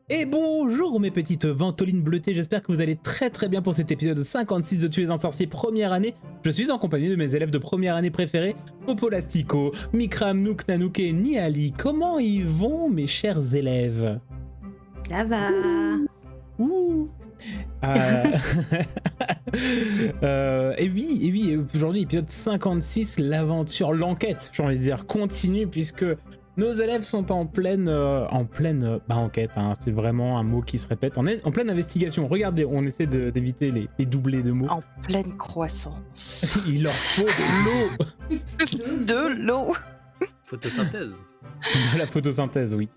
Et bonjour mes petites ventolines bleutées, j'espère que vous allez très très bien pour cet épisode 56 de Tuer un sorcier première année. Je suis en compagnie de mes élèves de première année préférés, Popolastico, Mikram, Nook, Nanook et Niali. Comment ils vont mes chers élèves? Ça va. Ouh. Et oui, aujourd'hui épisode 56, l'aventure, l'enquête, j'ai envie de dire, continue puisque nos élèves sont en pleine enquête, hein, c'est vraiment un mot qui se répète, en pleine investigation. Regardez, on essaie d'éviter les doublés de mots. En pleine croissance. Il leur faut de l'eau. De l'eau. Photosynthèse. De la photosynthèse, oui.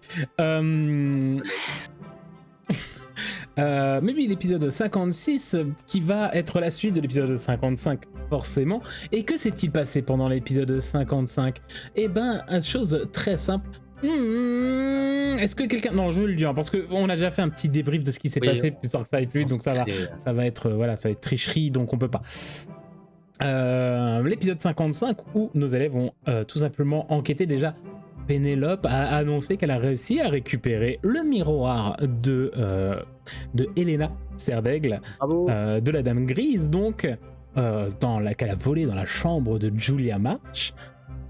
Mais oui, l'épisode 56 qui va être la suite de l'épisode 55 forcément. Et que s'est-il passé pendant l'épisode 55? Eh ben, une chose très simple. Est-ce que quelqu'un... Non, je veux le dire parce qu'on a déjà fait un petit débrief de ce qui s'est passé, histoire que ça aille plus vite, donc ça va être tricherie, donc on peut pas. L'épisode 55 où nos élèves vont tout simplement enquêter. Déjà, Pénélope a annoncé qu'elle a réussi à récupérer le miroir de Helena Serdaigle, de la Dame Grise, donc, qu'elle a volé dans la chambre de Julia March.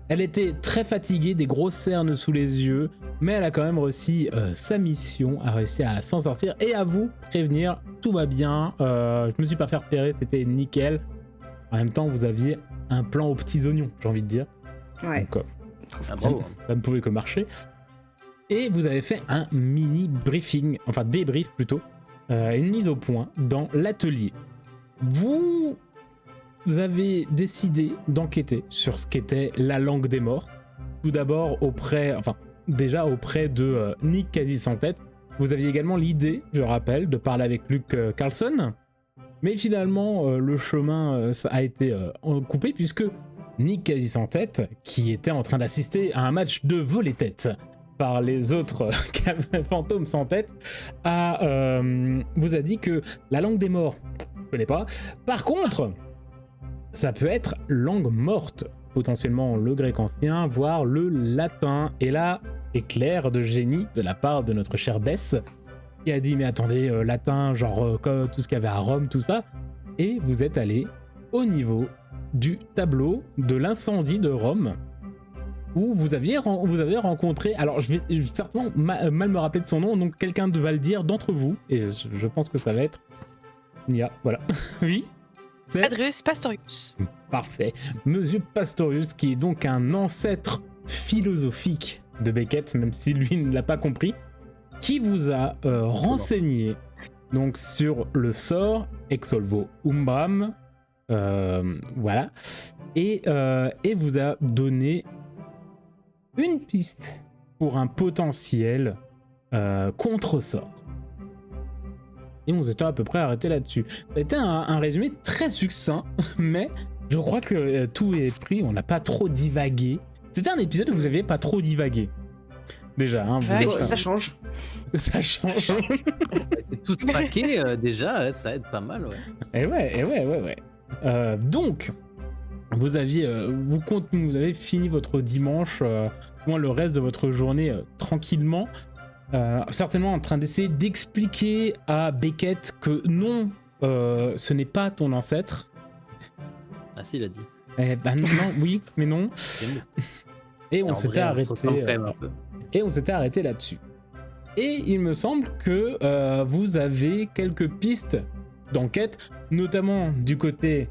Elle était très fatiguée, des grosses cernes sous les yeux, mais elle a quand même réussi sa mission, a réussi à s'en sortir et à vous prévenir, tout va bien, je me suis pas fait repérer, c'était nickel. En même temps, vous aviez un plan aux petits oignons, j'ai envie de dire. Ouais. Donc, ça ne pouvait que marcher. Et vous avez fait un mini briefing, enfin débrief plutôt, une mise au point dans l'atelier. Vous avez décidé d'enquêter sur ce qu'était la langue des morts. Tout d'abord auprès de Nick quasi sans tête. Vous aviez également l'idée, je rappelle, de parler avec Luke Carlson. Mais finalement, le chemin a été coupé puisque Nick quasi sans tête, qui était en train d'assister à un match de volley-tête par les autres fantômes sans tête, vous a dit que la langue des morts, je ne connais pas. Par contre, ça peut être langue morte, potentiellement le grec ancien, voire le latin. Et là, éclair de génie de la part de notre chère Bess, qui a dit mais attendez, latin, genre comme tout ce qu'il y avait à Rome, tout ça. Et vous êtes allé au niveau du tableau de l'incendie de Rome, où vous avez rencontré, alors je vais certainement mal me rappeler de son nom, donc quelqu'un va le dire d'entre vous, et je pense que ça va être Nia, voilà. Oui, c'est Adrius Pastorius. Parfait. Monsieur Pastorius, qui est donc un ancêtre philosophique de Beckett, même si lui ne l'a pas compris, qui vous a renseigné donc sur le sort Exolvo Umbram, voilà, et vous a donné une piste pour un potentiel contre-sort. Et on s'était à peu près arrêté là-dessus. C'était un résumé très succinct, mais je crois que tout est pris, on n'a pas trop divagué. C'était un épisode où vous n'aviez pas trop divagué. Déjà, hein, Ça change. Ça change. Tout traqué, déjà, ça aide pas mal, ouais. Et ouais. Donc, vous avez fini votre dimanche, moins le reste de votre journée tranquillement, certainement en train d'essayer d'expliquer à Beckett que non, ce n'est pas ton ancêtre. Ah si, il a dit. Eh ben non, oui, mais non. Et on s'était arrêté là-dessus. Et il me semble que vous avez quelques pistes d'enquête, notamment du côté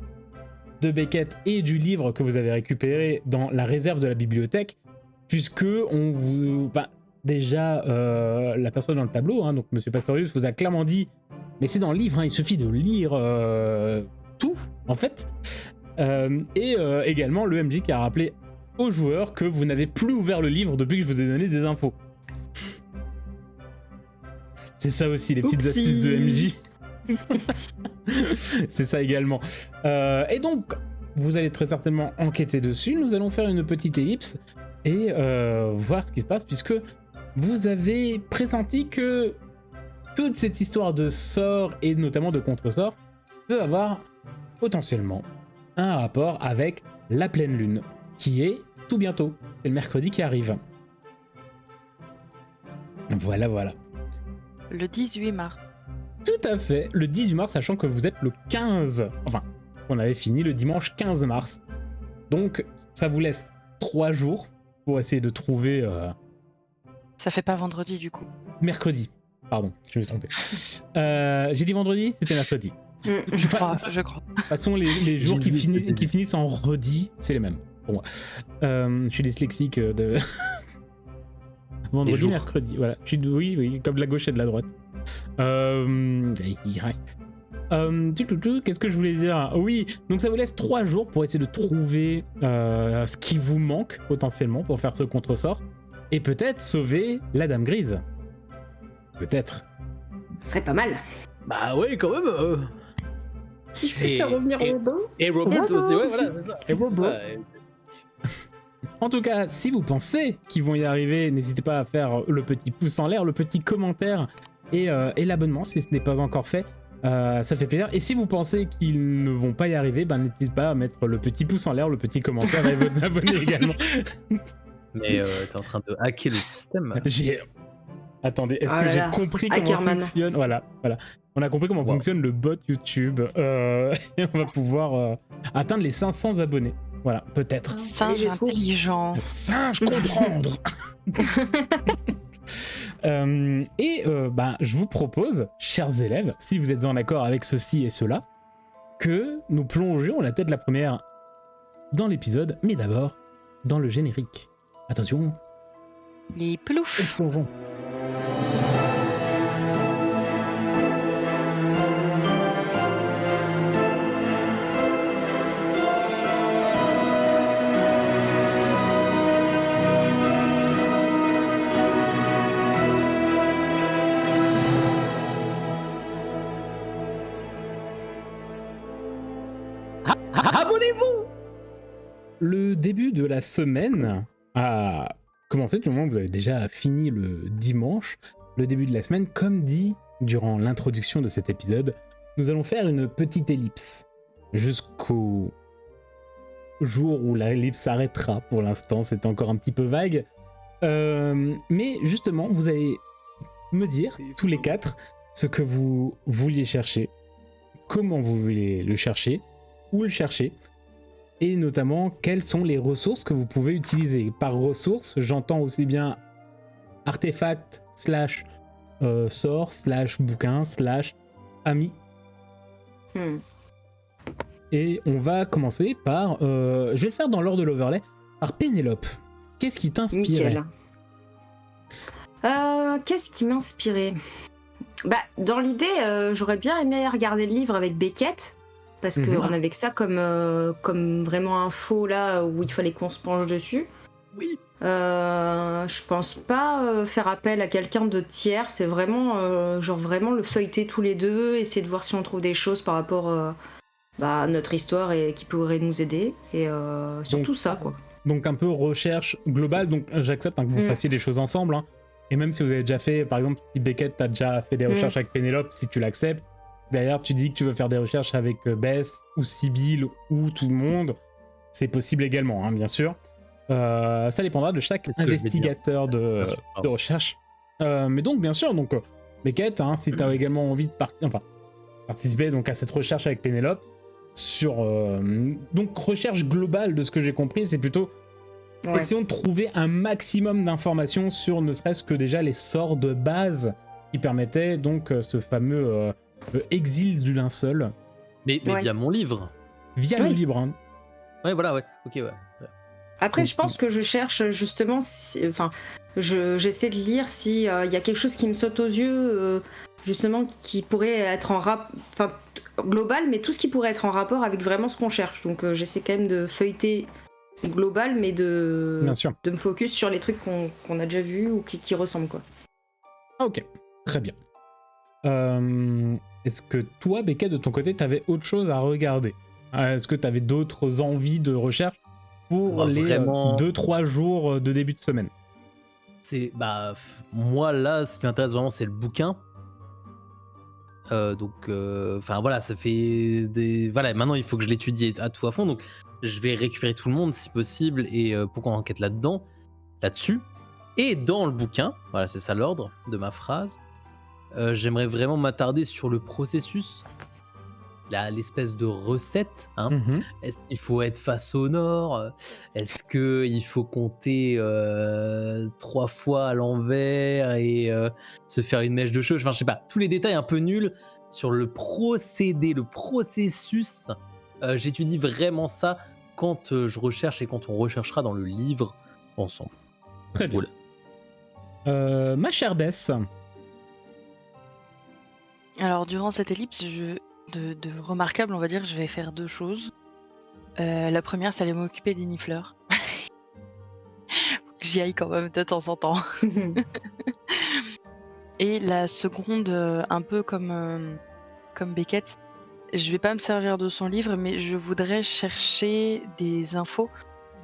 de Beckett et du livre que vous avez récupéré dans la réserve de la bibliothèque, puisque on vous... déjà, la personne dans le tableau, hein, donc Monsieur Pastorius, vous a clairement dit « Mais c'est dans le livre, hein, il suffit de lire tout, en fait. » Et également le MJ qui a rappelé aux joueurs que vous n'avez plus ouvert le livre depuis que je vous ai donné des infos. C'est ça aussi, les petites astuces de MJ. C'est ça également. Et donc, vous allez très certainement enquêter dessus. Nous allons faire une petite ellipse et voir ce qui se passe, puisque vous avez pressenti que toute cette histoire de sort et notamment de contre-sort peut avoir potentiellement un rapport avec la pleine lune, qui est tout bientôt. C'est le mercredi qui arrive. Voilà. Le 18 mars. Tout à fait, le 18 mars, sachant que vous êtes le 15. Enfin, on avait fini le dimanche 15 mars. Donc, ça vous laisse 3 jours pour essayer de trouver... Ça fait pas vendredi du coup. mercredi. Pardon, je me suis trompé. J'ai dit vendredi, c'était mercredi. Je crois. De toute façon, les jours qui finissent en redit, c'est les mêmes pour moi. Je suis dyslexique de... vendredi, mercredi, voilà. Oui, comme de la gauche et de la droite. Qu'est-ce que je voulais dire? Oui, donc ça vous laisse 3 jours pour essayer de trouver ce qui vous manque potentiellement pour faire ce contresort et peut-être sauver la Dame Grise. Peut-être. Ce serait pas mal. Bah ouais, quand même. Si je peux faire revenir Robin. Et Robert aussi, ouais, voilà. C'est ça. Et Robert. C'est ça. En tout cas, si vous pensez qu'ils vont y arriver, n'hésitez pas à faire le petit pouce en l'air, le petit commentaire et l'abonnement si ce n'est pas encore fait. Ça fait plaisir. Et si vous pensez qu'ils ne vont pas y arriver, ben n'hésitez pas à mettre le petit pouce en l'air, le petit commentaire et votre abonné également. Mais t'es en train de hacker le système. Attendez, est-ce que j'ai compris comment Hackerman. fonctionne voilà. On a compris comment fonctionne le bot YouTube. Et on va pouvoir atteindre les 500 abonnés. Voilà, peut-être. Singe intelligent. Singe comprendre. Je vous propose, chers élèves, si vous êtes en accord avec ceci et cela, que nous plongions la tête la première dans l'épisode, mais d'abord dans le générique. Attention, Les ploufs. plongeons. Abonnez-vous. Le début de la semaine a commencé du moment où vous avez déjà fini le dimanche. Le début de la semaine, comme dit durant l'introduction de cet épisode, nous allons faire une petite ellipse jusqu'au jour où l'ellipse s'arrêtera. Pour l'instant, c'est encore un petit peu vague. Mais justement, vous allez me dire, tous les 4, ce que vous vouliez chercher, comment vous voulez le chercher, où le chercher, et notamment quelles sont les ressources que vous pouvez utiliser. Par ressources, j'entends aussi bien artefact / sort / bouquin / ami. Et on va commencer par, je vais le faire dans l'ordre de l'overlay, par Pénélope. Qu'est-ce qui t'inspirait? Nickel. Qu'est-ce qui m'inspirait? Bah, dans l'idée, j'aurais bien aimé regarder le livre avec Beckett, parce qu'on avait que ça comme vraiment info là où il fallait qu'on se penche dessus. Oui. Je pense pas faire appel à quelqu'un de tiers, c'est vraiment vraiment le feuilleter tous les deux, essayer de voir si on trouve des choses par rapport à notre histoire et qui pourrait nous aider, et surtout ça quoi. Donc un peu recherche globale, donc j'accepte que vous fassiez des choses ensemble, hein. Et même si vous avez déjà fait, par exemple, si Beckett t'as déjà fait des recherches avec Pénélope, si tu l'acceptes, derrière tu dis que tu veux faire des recherches avec Bess ou Sibylle ou tout le monde, c'est possible également, hein, bien sûr. Ça dépendra de chaque investigateur de recherche. Mais donc, bien sûr, donc, Beckett, hein, si tu as également envie de participer donc, à cette recherche avec Pénélope, sur donc recherche globale de ce que j'ai compris, c'est plutôt essayons de trouver un maximum d'informations sur ne serait-ce que déjà les sorts de base qui permettaient donc ce fameux exil du linceul. Mais via mon livre. Via le livre. Hein. Ouais, voilà, ouais. Ok, ouais. Après, je pense que je cherche justement, j'essaie de lire s'il y a quelque chose qui me saute aux yeux, justement, qui pourrait être global, mais tout ce qui pourrait être en rapport avec vraiment ce qu'on cherche. Donc, j'essaie quand même de feuilleter global, mais de me focus sur les trucs qu'on a déjà vus ou qui ressemblent, quoi. Ok, très bien. Est-ce que toi, Becca, de ton côté, t'avais autre chose à regarder? Est-ce que t'avais d'autres envies de recherche pour les 2-3 jours de début de semaine? Moi là, ce qui m'intéresse vraiment, c'est le bouquin. Voilà, ça fait des... Voilà, maintenant il faut que je l'étudie à tout à fond, donc je vais récupérer tout le monde si possible et pour qu'on enquête là-dessus. Et dans le bouquin, voilà, c'est ça l'ordre de ma phrase, j'aimerais vraiment m'attarder sur le processus, l'espèce de recette. Hein. Est-ce qu'il faut être face au nord? Est-ce qu'il faut compter 3 fois à l'envers et se faire une mèche de cheveux? Enfin, je sais pas, tous les détails un peu nuls sur le procédé, le processus. J'étudie vraiment ça quand je recherche et quand on recherchera dans le livre ensemble. Très bien. Ma chère Bess. Alors, durant cette ellipse, de remarquable, on va dire, je vais faire 2 choses. La première, c'est aller m'occuper des nifleurs. J'y aille quand même de temps en temps. Et la seconde, un peu comme Beckett, je vais pas me servir de son livre, mais je voudrais chercher des infos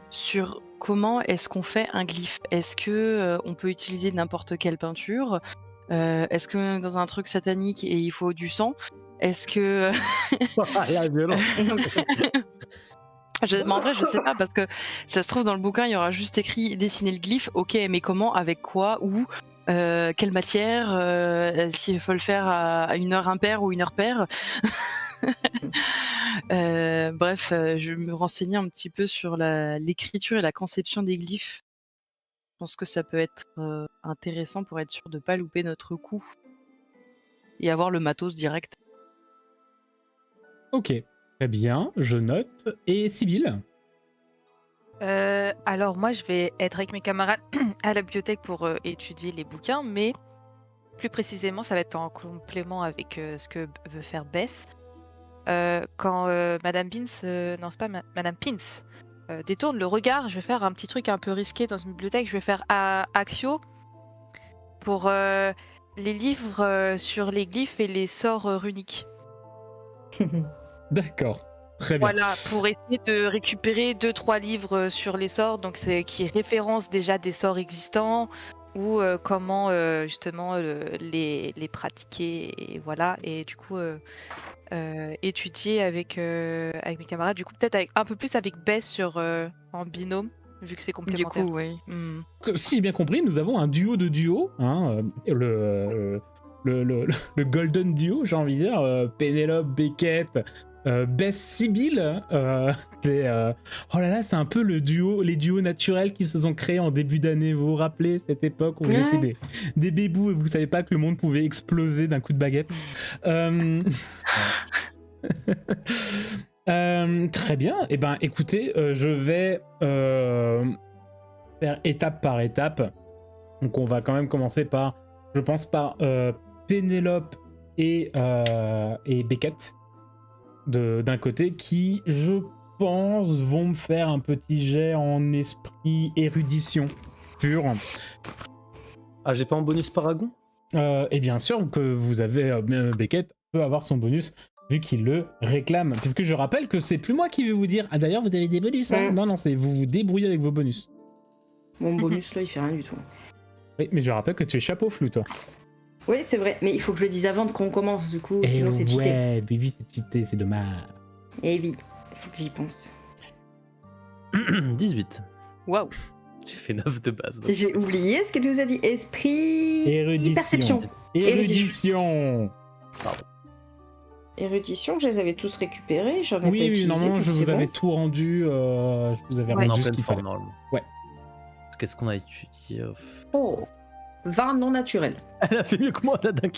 sur comment est-ce qu'on fait un glyphe. Est-ce que on peut utiliser n'importe quelle peinture? Est-ce que dans un truc satanique et il faut du sang? Est-ce que mais en vrai, je sais pas, parce que ça se trouve dans le bouquin, il y aura juste écrit dessiner le glyphe. Ok, mais comment, avec quoi, où, quelle matière, s'il faut le faire à une heure impaire ou une heure paire. Bref, je vais me renseigner un petit peu sur l'écriture et la conception des glyphes. Je pense que ça peut être intéressant pour être sûr de pas louper notre coup et avoir le matos direct. Ok, très bien, je note. Et Sybille? Alors moi, je vais être avec mes camarades à la bibliothèque pour étudier les bouquins, mais plus précisément, ça va être en complément avec ce que veut faire Bess. Quand Madame Pins, non c'est pas Madame Pins, détourne le regard, je vais faire un petit truc un peu risqué dans une bibliothèque. Je vais faire Axio pour les livres sur les glyphes et les sorts runiques. D'accord, très bien. Voilà, pour essayer de récupérer 2-3 livres sur les sorts, donc qui référencent déjà des sorts existants ou comment justement les pratiquer, et voilà. Et du coup étudier avec mes camarades, du coup peut-être un peu plus avec Bess en binôme, vu que c'est Du complémentaire. coup, oui. Si j'ai bien compris, nous avons un duo de duo, hein, le Golden Duo, j'ai envie de dire, Pénélope, Beckett, Bess, Sybille. Oh là là, c'est un peu les duos naturels qui se sont créés en début d'année. Vous vous rappelez cette époque où vous étiez des bébous et vous savez pas que le monde pouvait exploser d'un coup de baguette. Très bien. Eh ben, écoutez, je vais faire étape par étape. Donc, on va quand même commencer par, je pense, par Pénélope et Beckett d'un côté, qui, je pense, vont me faire un petit jet en esprit érudition pure. Ah, j'ai pas en bonus paragon? Et bien sûr que vous avez, Beckett peut avoir son bonus vu qu'il le réclame, puisque je rappelle que c'est plus moi qui vais vous dire. Ah d'ailleurs, vous avez des bonus, hein? Non, c'est vous vous débrouillez avec vos bonus. Mon bonus là, il fait rien du tout. Oui, mais je rappelle que tu es chapeau flou, toi. Oui, c'est vrai, mais il faut que je le dise avant qu'on commence, du coup, sinon c'est cheaté. Ouais, Bibi, c'est cheaté, c'est dommage. Eh oui, il faut que j'y pense. 18. Waouh. J'ai fait 9 de base. donc. J'ai oublié ce qu'elle nous a dit. Esprit... Érudition. Perception. Érudition. Érudition, je les avais tous récupérés, j'en ai pas Oui, utilisé, normalement, donc je c'est vous bon. avais tout rendu. Je vous avais Ouais. rendu En ce pleine qu'il forme, fallait. normalement. Ouais. Qu'est-ce qu'on a étudié? Oh, 20 non naturels. Elle a fait mieux que moi, la dingue.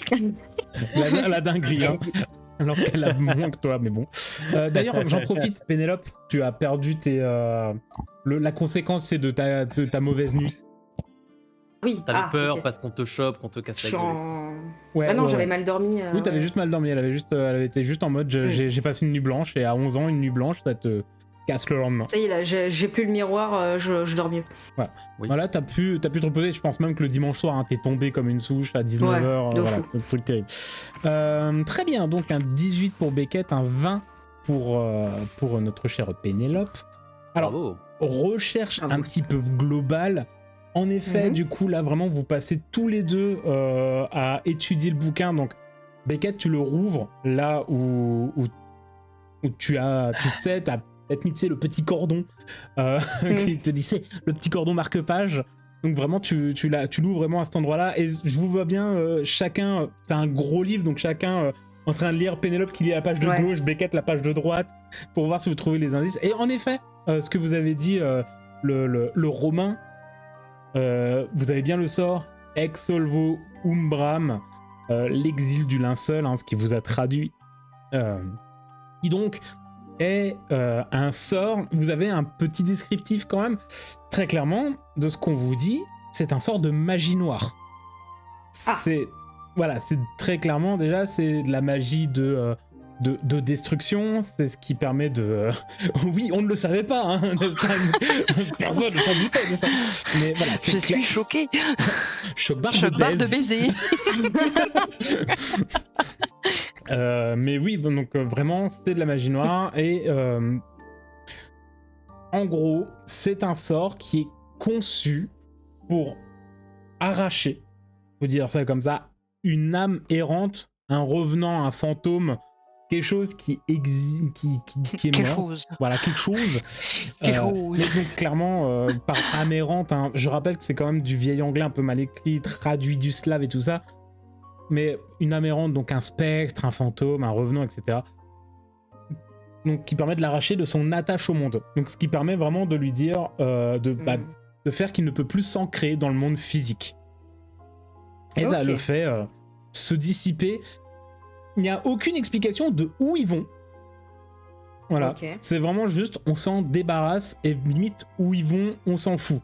La dinguerie, hein. Alors qu'elle a moins que toi, mais bon. D'ailleurs, j'en profite, Pénélope, tu as perdu la conséquence, c'est de ta mauvaise nuit. Oui, T'avais peur ok. parce qu'on te chope, qu'on te Je casse la suis gueule. en... Ouais, Ah non, ouais, j'avais ouais. mal dormi. Oui, t'avais ouais. juste mal dormi, elle était juste en mode j'ai passé une nuit blanche, et à 11 ans, une nuit blanche, ça te casse le lendemain. Ça y est, là, j'ai plus le miroir, je dors mieux. Oui. Voilà, t'as pu te reposer, je pense même que le dimanche soir, hein, t'es tombé comme une souche à 19h, de voilà, fou. un truc terrible. Très bien, donc un 18 pour Beckett, un 20 pour notre chère Pénélope. Alors, Bravo. recherche Bravo. un petit peu globale. En effet, du coup, là, vraiment, vous passez tous les deux à étudier le bouquin. Donc, Beckett, tu le rouvres là où tu sais, t'as peut-être mis, tu sais, le petit cordon qui te dit, c'est le petit cordon marque-page. Donc vraiment, tu l'ouvres vraiment à cet endroit-là. Et je vous vois bien, chacun... c'est un gros livre, donc chacun en train de lire. Pénélope qui lit la page de gauche, Beckett la page de droite, pour voir si vous trouvez les indices. Et en effet, ce que vous avez dit, le romain, vous avez bien le sort Ex solvo umbram, l'exil du linceul, ce qui vous a traduit. Qui donc est un sort. Vous avez un petit descriptif quand même, très clairement, de ce qu'on vous dit. C'est un sort de magie noire. C'est très clairement, déjà, c'est de la magie de destruction. C'est ce qui permet de... oui, on ne le savait pas, hein. Personne ne s'en doutait de ça. Mais voilà, je suis choquée. Choc-barre de baiser. Mais oui, donc vraiment, c'était de la magie noire. Et en gros, c'est un sort qui est conçu pour arracher, faut dire ça comme ça, une âme errante, un revenant, un fantôme, quelque chose qui est quelque mort. Chose. Voilà, quelque chose. Quelque chose. Donc clairement, par âme errante, je rappelle que c'est quand même du vieil anglais un peu mal écrit, traduit du slave et tout ça. Mais une âme errante, donc un spectre, un fantôme, un revenant, etc. Donc qui permet de l'arracher de son attache au monde. Donc ce qui permet vraiment de lui dire, de faire qu'il ne peut plus s'ancrer dans le monde physique. Et ça le fait se dissiper. Il n'y a aucune explication de où ils vont. Voilà. C'est vraiment juste, on s'en débarrasse et limite où ils vont, on s'en fout.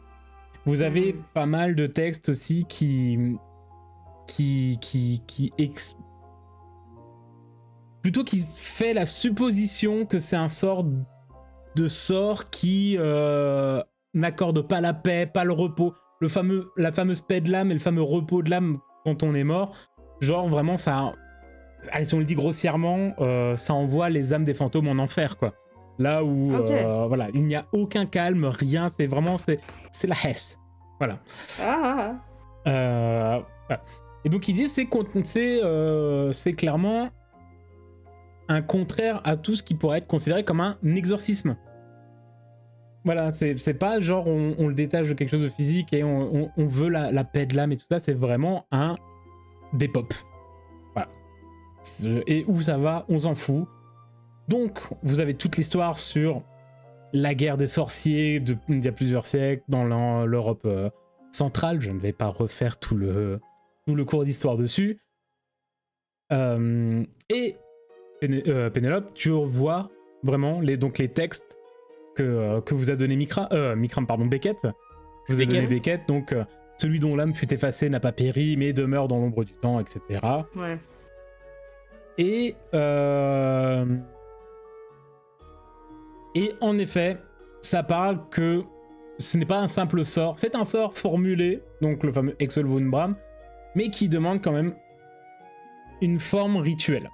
Vous avez pas mal de textes aussi plutôt qui fait la supposition que c'est un sort qui n'accorde pas la paix, pas le repos, la fameuse paix de l'âme et le fameux repos de l'âme quand on est mort. Genre vraiment ça, allez, si on le dit grossièrement, ça envoie les âmes des fantômes en enfer, quoi. Là où voilà, il n'y a aucun calme, rien, c'est vraiment c'est la Hesse. Voilà. Voilà. Et donc il dit c'est clairement un contraire à tout ce qui pourrait être considéré comme un exorcisme. Voilà, c'est pas genre on le détache de quelque chose de physique et on veut la paix de l'âme et tout ça, c'est vraiment un dépop. Voilà. Et où ça va, on s'en fout. Donc vous avez toute l'histoire sur la guerre des sorciers il y a plusieurs siècles dans l'Europe centrale. Je ne vais pas refaire tout le cours d'histoire dessus. Et Pénélope, tu revois vraiment les textes que vous a donné Beckett. Vous a donné Beckett, donc celui dont l'âme fut effacée n'a pas péri, mais demeure dans l'ombre du temps, etc. Ouais. Et en effet, ça parle que ce n'est pas un simple sort, c'est un sort formulé, donc le fameux Ex solvo umbram, mais qui demande quand même une forme rituelle.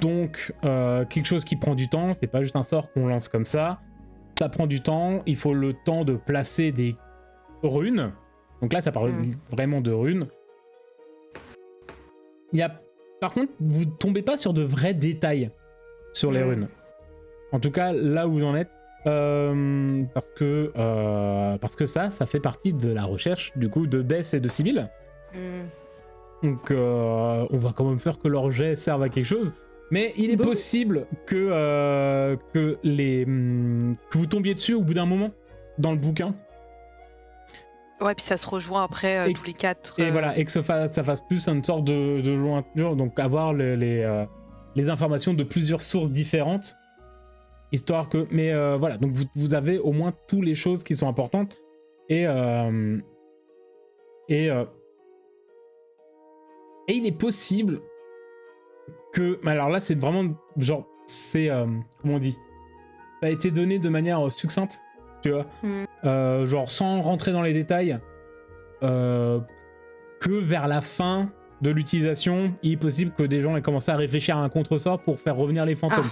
Donc quelque chose qui prend du temps, c'est pas juste un sort qu'on lance comme ça. Ça prend du temps, il faut le temps de placer des runes. Donc là ça parle vraiment de runes. Par contre, vous tombez pas sur de vrais détails sur les runes. En tout cas, là où vous en êtes, parce que ça fait partie de la recherche du coup de Bess et de Sibylle. Donc on va quand même faire que leur jet serve à quelque chose. Mais il est possible que vous tombiez dessus au bout d'un moment dans le bouquin. Ouais, puis ça se rejoint après tous les quatre. Et voilà, et que ça fasse plus une sorte de jointure, donc avoir les informations de plusieurs sources différentes, histoire que... Mais voilà, donc vous avez au moins toutes les choses qui sont importantes. Et il est possible que... Alors là, c'est vraiment... Genre, c'est... comment on dit ? Ça a été donné de manière succincte, tu vois. Genre, sans rentrer dans les détails, que vers la fin de l'utilisation, il est possible que des gens aient commencé à réfléchir à un contre-sort pour faire revenir les fantômes.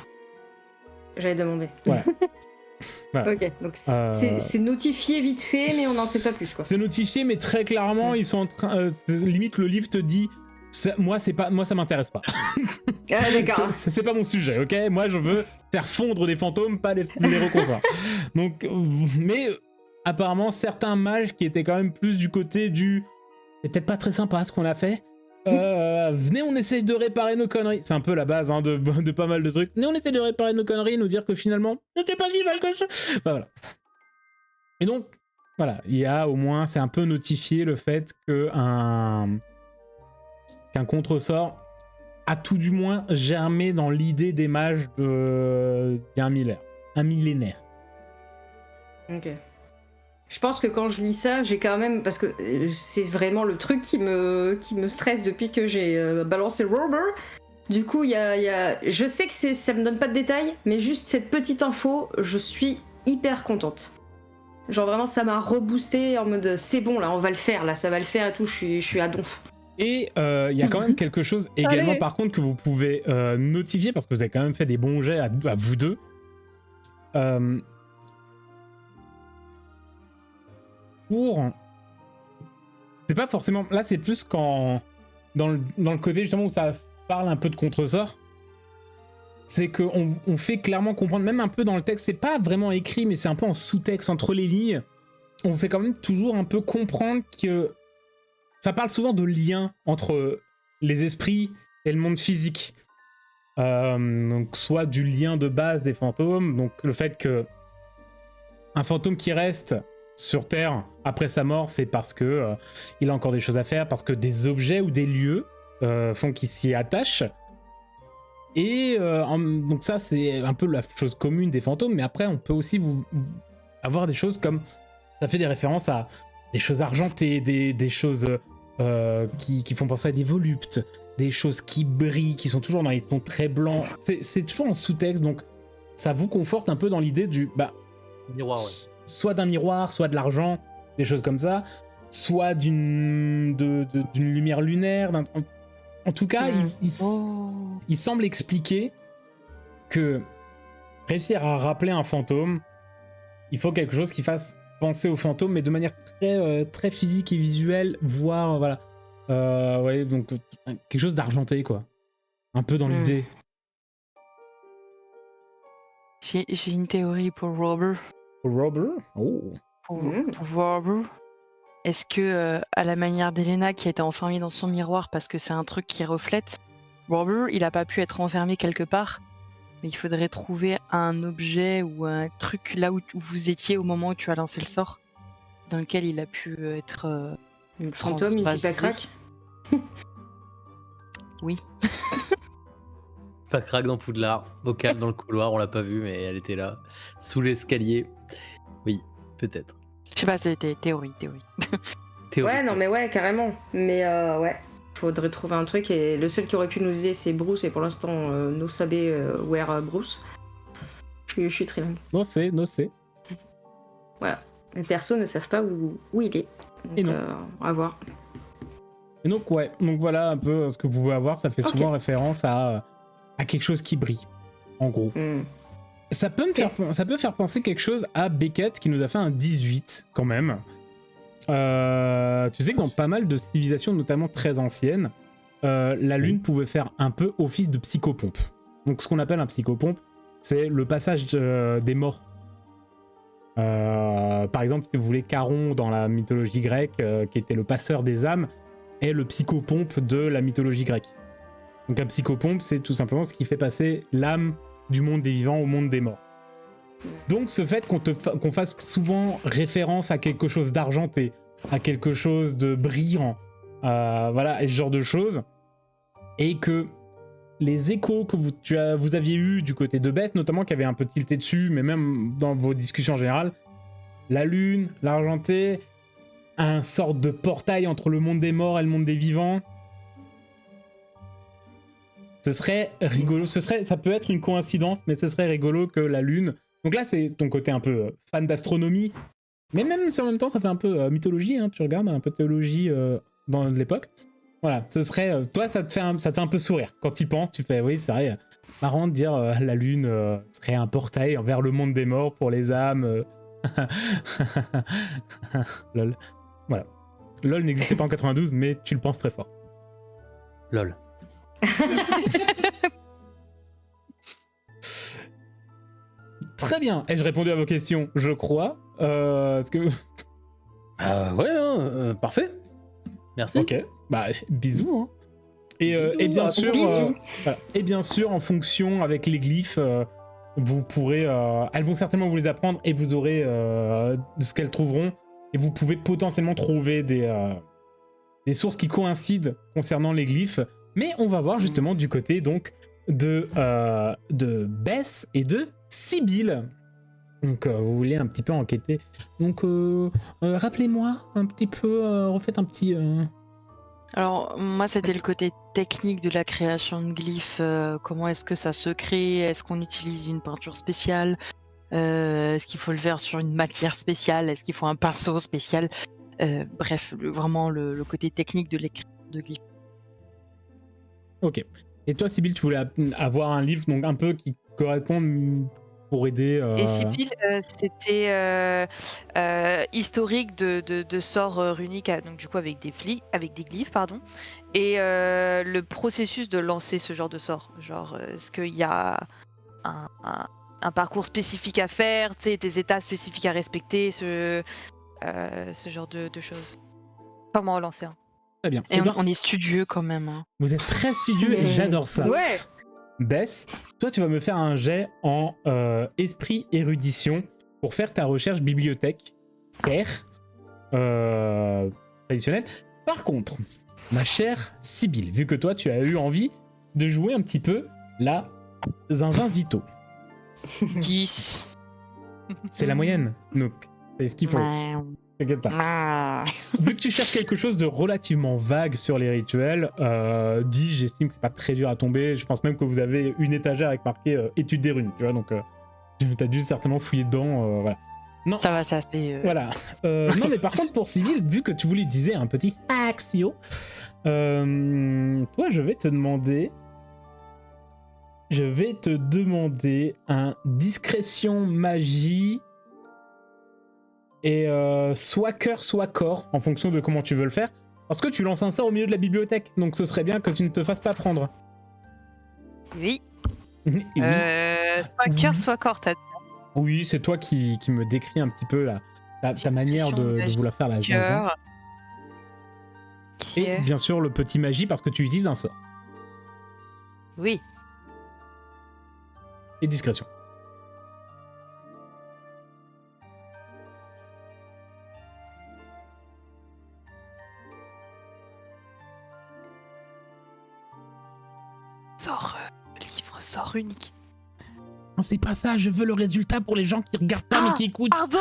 J'avais demandé. Voilà. Voilà. Ok, donc c'est notifié vite fait, mais on n'en sait pas plus, quoi. C'est notifié, mais très clairement, ils sont en train... limite, le livre te dit... Moi, ça m'intéresse pas. Ah, d'accord. C'est pas mon sujet, ok ? Moi, je veux faire fondre des fantômes, pas les reconstruire. Donc, mais apparemment certains mages qui étaient quand même plus du côté du c'est peut-être pas très sympa ce qu'on a fait. Venez, on essaye de réparer nos conneries. C'est un peu la base hein, de pas mal de trucs. Venez, on essaye de réparer nos conneries, nous dire que finalement, c'était pas si mal que ça. Enfin, voilà. Et donc, voilà, il y a au moins, c'est un peu notifié le fait qu'un contresort a tout du moins germé dans l'idée des mages d'il y a un millénaire. Ok. Je pense que quand je lis ça, j'ai quand même... Parce que c'est vraiment le truc qui me stresse depuis que j'ai balancé Robert. Du coup, je sais que ça me donne pas de détails, mais juste cette petite info, je suis hyper contente. Genre vraiment, ça m'a reboosté en mode c'est bon, là, on va le faire, là, ça va le faire et tout, je suis à donf. Et il y a quand même quelque chose également, Allez. par contre, que vous pouvez notifier, parce que vous avez quand même fait des bons jets à vous deux. C'est pas forcément... Là, c'est plus quand... Dans le côté, justement, où ça parle un peu de contresort, c'est qu'on fait clairement comprendre, même un peu dans le texte, c'est pas vraiment écrit, mais c'est un peu en sous-texte, entre les lignes, on fait quand même toujours un peu comprendre que ça parle souvent de lien entre les esprits et le monde physique. Donc soit du lien de base des fantômes, donc le fait que un fantôme qui reste sur Terre après sa mort, c'est parce que il a encore des choses à faire, parce que des objets ou des lieux font qu'il s'y attache. Et donc ça, c'est un peu la chose commune des fantômes, mais après, on peut aussi avoir des choses comme... Ça fait des références à des choses argentées, des choses qui font penser à des voluptes, des choses qui brillent, qui sont toujours dans les tons très blancs. C'est toujours en sous-texte, donc ça vous conforte un peu dans l'idée du... Miroir, ouais. Soit d'un miroir, soit de l'argent, des choses comme ça, soit d'une lumière lunaire, en tout cas, il semble expliquer que réussir à rappeler un fantôme, il faut quelque chose qui fasse penser au fantôme, mais de manière très physique et visuelle, voire voilà, ouais, donc quelque chose d'argenté quoi, un peu dans l'idée. J'ai une théorie pour Robert. Robert, oh. Pour Robert. Est-ce que, à la manière d'Elena qui a été enfermée dans son miroir parce que c'est un truc qui reflète, Robert, il a pas pu être enfermé quelque part, mais il faudrait trouver un objet ou un truc là où vous étiez au moment où tu as lancé le sort, dans lequel il a pu être Le fantôme, il dit pas crack. Oui. Pas crack dans Poudlard, au calme dans le couloir, on l'a pas vu, mais elle était là, sous l'escalier. Oui, peut-être. Je sais pas, c'était théorie. Ouais, non mais ouais, carrément. Mais ouais, faudrait trouver un truc et le seul qui aurait pu nous aider c'est Bruce et pour l'instant no sabe where Bruce. Je suis trilingue. No c'est. Voilà. Les persos ne savent pas où il est. Donc, et non. À voir. Et donc ouais, donc voilà un peu ce que vous pouvez avoir, ça fait souvent référence à quelque chose qui brille, en gros. Ça peut faire penser quelque chose à Beckett qui nous a fait un 18 quand même. Tu sais que dans pas mal de civilisations, notamment très anciennes, la lune pouvait faire un peu office de psychopompe. Donc ce qu'on appelle un psychopompe, c'est le passage des morts. Par exemple, si vous voulez, Charon dans la mythologie grecque, qui était le passeur des âmes, est le psychopompe de la mythologie grecque. Donc un psychopompe, c'est tout simplement ce qui fait passer l'âme du monde des vivants au monde des morts. Donc ce fait qu'on fasse souvent référence à quelque chose d'argenté, à quelque chose de brillant, voilà, et ce genre de choses, et que les échos que vous aviez eus du côté de Bess, notamment qui avait un peu tilté dessus, mais même dans vos discussions en général, la lune, l'argenté, un sorte de portail entre le monde des morts et le monde des vivants. Ce serait rigolo, ça peut être une coïncidence, mais ce serait rigolo que la lune... Donc là, c'est ton côté un peu fan d'astronomie, mais même si en même temps, ça fait un peu mythologie, hein, tu regardes, un peu théologie dans l'époque. Voilà, ce serait... toi, ça te fait un peu sourire. Quand tu y penses, tu fais, oui, c'est vrai, marrant de dire la lune serait un portail vers le monde des morts pour les âmes. Lol. Voilà. LOL n'existait pas en 92, mais tu le penses très fort. LOL. Très bien. Ai-je répondu à vos questions? Je crois. Est-ce que... Ouais, parfait. Merci. Ok. Bah, bisous. Hein. Et bien sûr, voilà. Et bien sûr, en fonction avec les glyphes, vous pourrez... elles vont certainement vous les apprendre et vous aurez ce qu'elles trouveront. Et vous pouvez potentiellement trouver des sources qui coïncident concernant les glyphes. Mais on va voir justement du côté donc de Bess et de Sibylle. Donc vous voulez un petit peu enquêter. Donc rappelez-moi un petit peu, refaites un petit... Alors, moi, c'était le côté technique de la création de glyphes. Comment est-ce que ça se crée? Est-ce qu'on utilise une peinture spéciale? Est-ce qu'il faut le faire sur une matière spéciale? Est-ce qu'il faut un pinceau spécial? Bref, vraiment le côté technique de l'écriture de glyphes. Ok. Et toi, Sibylle, tu voulais avoir un livre donc un peu qui correspond pour aider... Et Sibylle, c'était historique de sorts runiques, donc du coup avec des glyphes, pardon. Et le processus de lancer ce genre de sort. Genre, est-ce qu'il y a un parcours spécifique à faire, des étapes spécifiques à respecter, ce genre de choses. Comment lancer un. Très bien. Et on est studieux quand même. Hein. Vous êtes très studieux et j'adore ça. Ouais. Bess, toi tu vas me faire un jet en esprit érudition pour faire ta recherche bibliothèque traditionnelle. Par contre, ma chère Sibylle, vu que toi tu as eu envie de jouer un petit peu la Zinzinzito. 10. C'est la moyenne, donc c'est ce qu'il faut. T'inquiète pas. Vu que tu cherches quelque chose de relativement vague sur les rituels, 10, j'estime que c'est pas très dur à tomber. Je pense même que vous avez une étagère avec marqué étude des runes, tu vois, donc t'as dû certainement fouiller dedans, voilà. Non. Ça va, ça c'est... Voilà. Non, mais par contre, pour Sibylle, vu que tu voulais utiliser un petit axio, toi, je vais te demander un discrétion magie et soit cœur, soit corps, en fonction de comment tu veux le faire. Parce que tu lances un sort au milieu de la bibliothèque, donc ce serait bien que tu ne te fasses pas prendre. Oui. Oui. Soit cœur, soit corps, t'as dit. Oui, c'est toi qui me décrit un petit peu ta manière de vouloir faire la zinzin. Et bien sûr, le petit magie, parce que tu utilises un sort. Oui. Et discrétion. Livre sort unique. Non, c'est pas ça, je veux le résultat pour les gens qui regardent pas mais qui écoutent. Pardon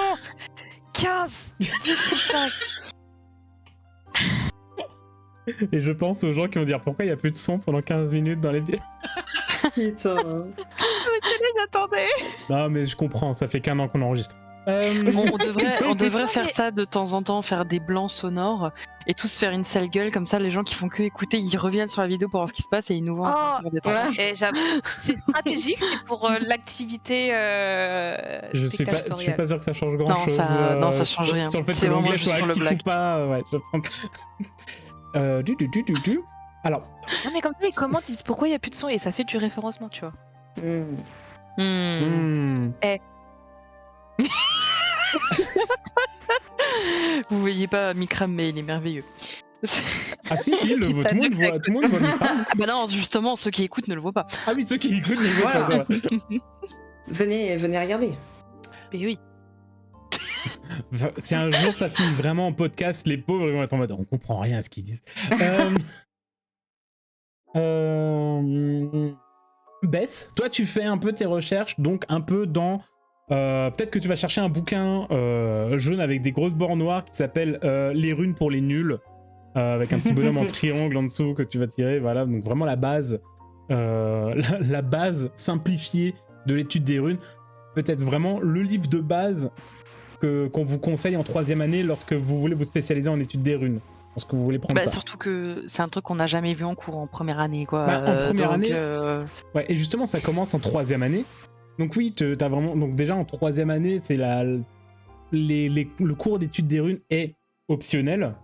15 10,5. Et je pense aux gens qui vont dire pourquoi il n'y a plus de son pendant 15 minutes dans les pieds. Putain. Attendez. Non, mais je comprends, ça fait qu'un an qu'on enregistre. On devrait faire ça de temps en temps, faire des blancs sonores et tous faire une sale gueule, comme ça les gens qui font que écouter, ils reviennent sur la vidéo pour voir ce qui se passe et ils nous voient. Et j'avoue, c'est stratégique, c'est pour l'activité. Je suis pas sûr que ça change grand chose. Non, ça change rien. Sur le fait que l'anglais soit actif ou pas, ouais, je prends. Alors. Non, mais comme ça, ils commentent, ils disent pourquoi il n'y a plus de son et ça fait du référencement, tu vois. Vous voyez pas Mikram, mais il est merveilleux. Ah si, tout le monde voit Mikram. Bah non, justement, ceux qui écoutent ne le voient pas. Ah oui, ceux qui écoutent ne le voient pas. Venez regarder. Mais oui. Si un jour ça finit vraiment en podcast, les pauvres ils vont être en mode on comprend rien à ce qu'ils disent. Bess, toi tu fais un peu tes recherches, donc un peu dans... peut-être que tu vas chercher un bouquin jaune avec des grosses bords noires qui s'appelle Les runes pour les nuls, avec un petit bonhomme en triangle en dessous que tu vas tirer, voilà, donc vraiment la base, la base simplifiée de l'étude des runes, peut-être vraiment le livre de base qu'on vous conseille en 3e année lorsque vous voulez vous spécialiser en étude des runes. Parce que vous voulez prendre ça. Surtout que c'est un truc qu'on n'a jamais vu en cours en première année, quoi. En première année. Ouais, et justement, ça commence en 3e année. Donc oui, t'as vraiment. Donc déjà en 3e année, c'est le cours d'étude des runes est optionnel.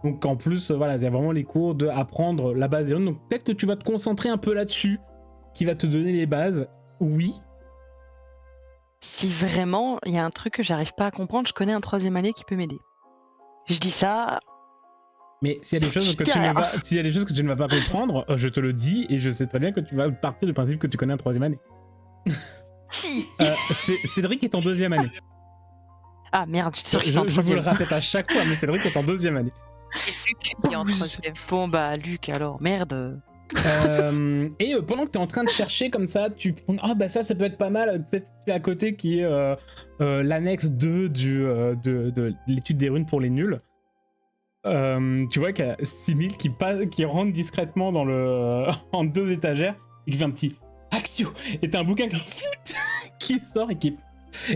Donc en plus, voilà, il y a vraiment les cours de apprendre la base des runes. Donc peut-être que tu vas te concentrer un peu là-dessus, qui va te donner les bases. Oui. si vraiment il y a un truc que j'arrive pas à comprendre, je connais un 3e année qui peut m'aider. Je dis ça. Mais s'il y a des choses que tu ne vas pas comprendre, je te le dis et je sais très bien que tu vas partir du principe que tu connais un 3e année. Si. Cédric est en 2e année. Ah merde, je suis sûr qu'il est en Je vous le 3e. répète à chaque fois, mais Cédric est en 2e année. C'est Luc qui est en 3e. Bon bah Luc alors, merde. Et pendant que tu es en train de chercher comme ça, ah bah ça peut être pas mal, peut-être à côté qui est l'annexe 2 de l'étude des runes pour les nuls. Tu vois qu'il y a Sibyl qui rentre discrètement dans en 2 étagères et qui fait un petit Axio, et t'as un bouquin qui sort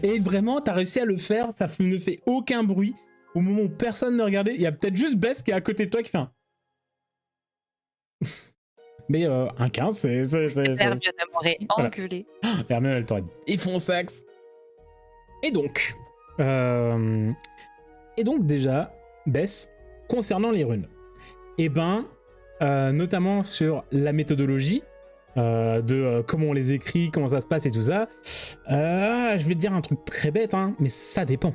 et vraiment t'as réussi à le faire, ça ne fait aucun bruit. Au moment où personne ne regardait, il y a peut-être juste Bess qui est à côté de toi qui fait un mais un 15, c'est Hermione m'aurait engueulé. Hermione, elle t'aurait dit « Ils font sexe !» Et donc déjà, Bess, concernant les runes, notamment sur la méthodologie de comment on les écrit, comment ça se passe et tout ça, je vais te dire un truc très bête, hein, mais ça dépend.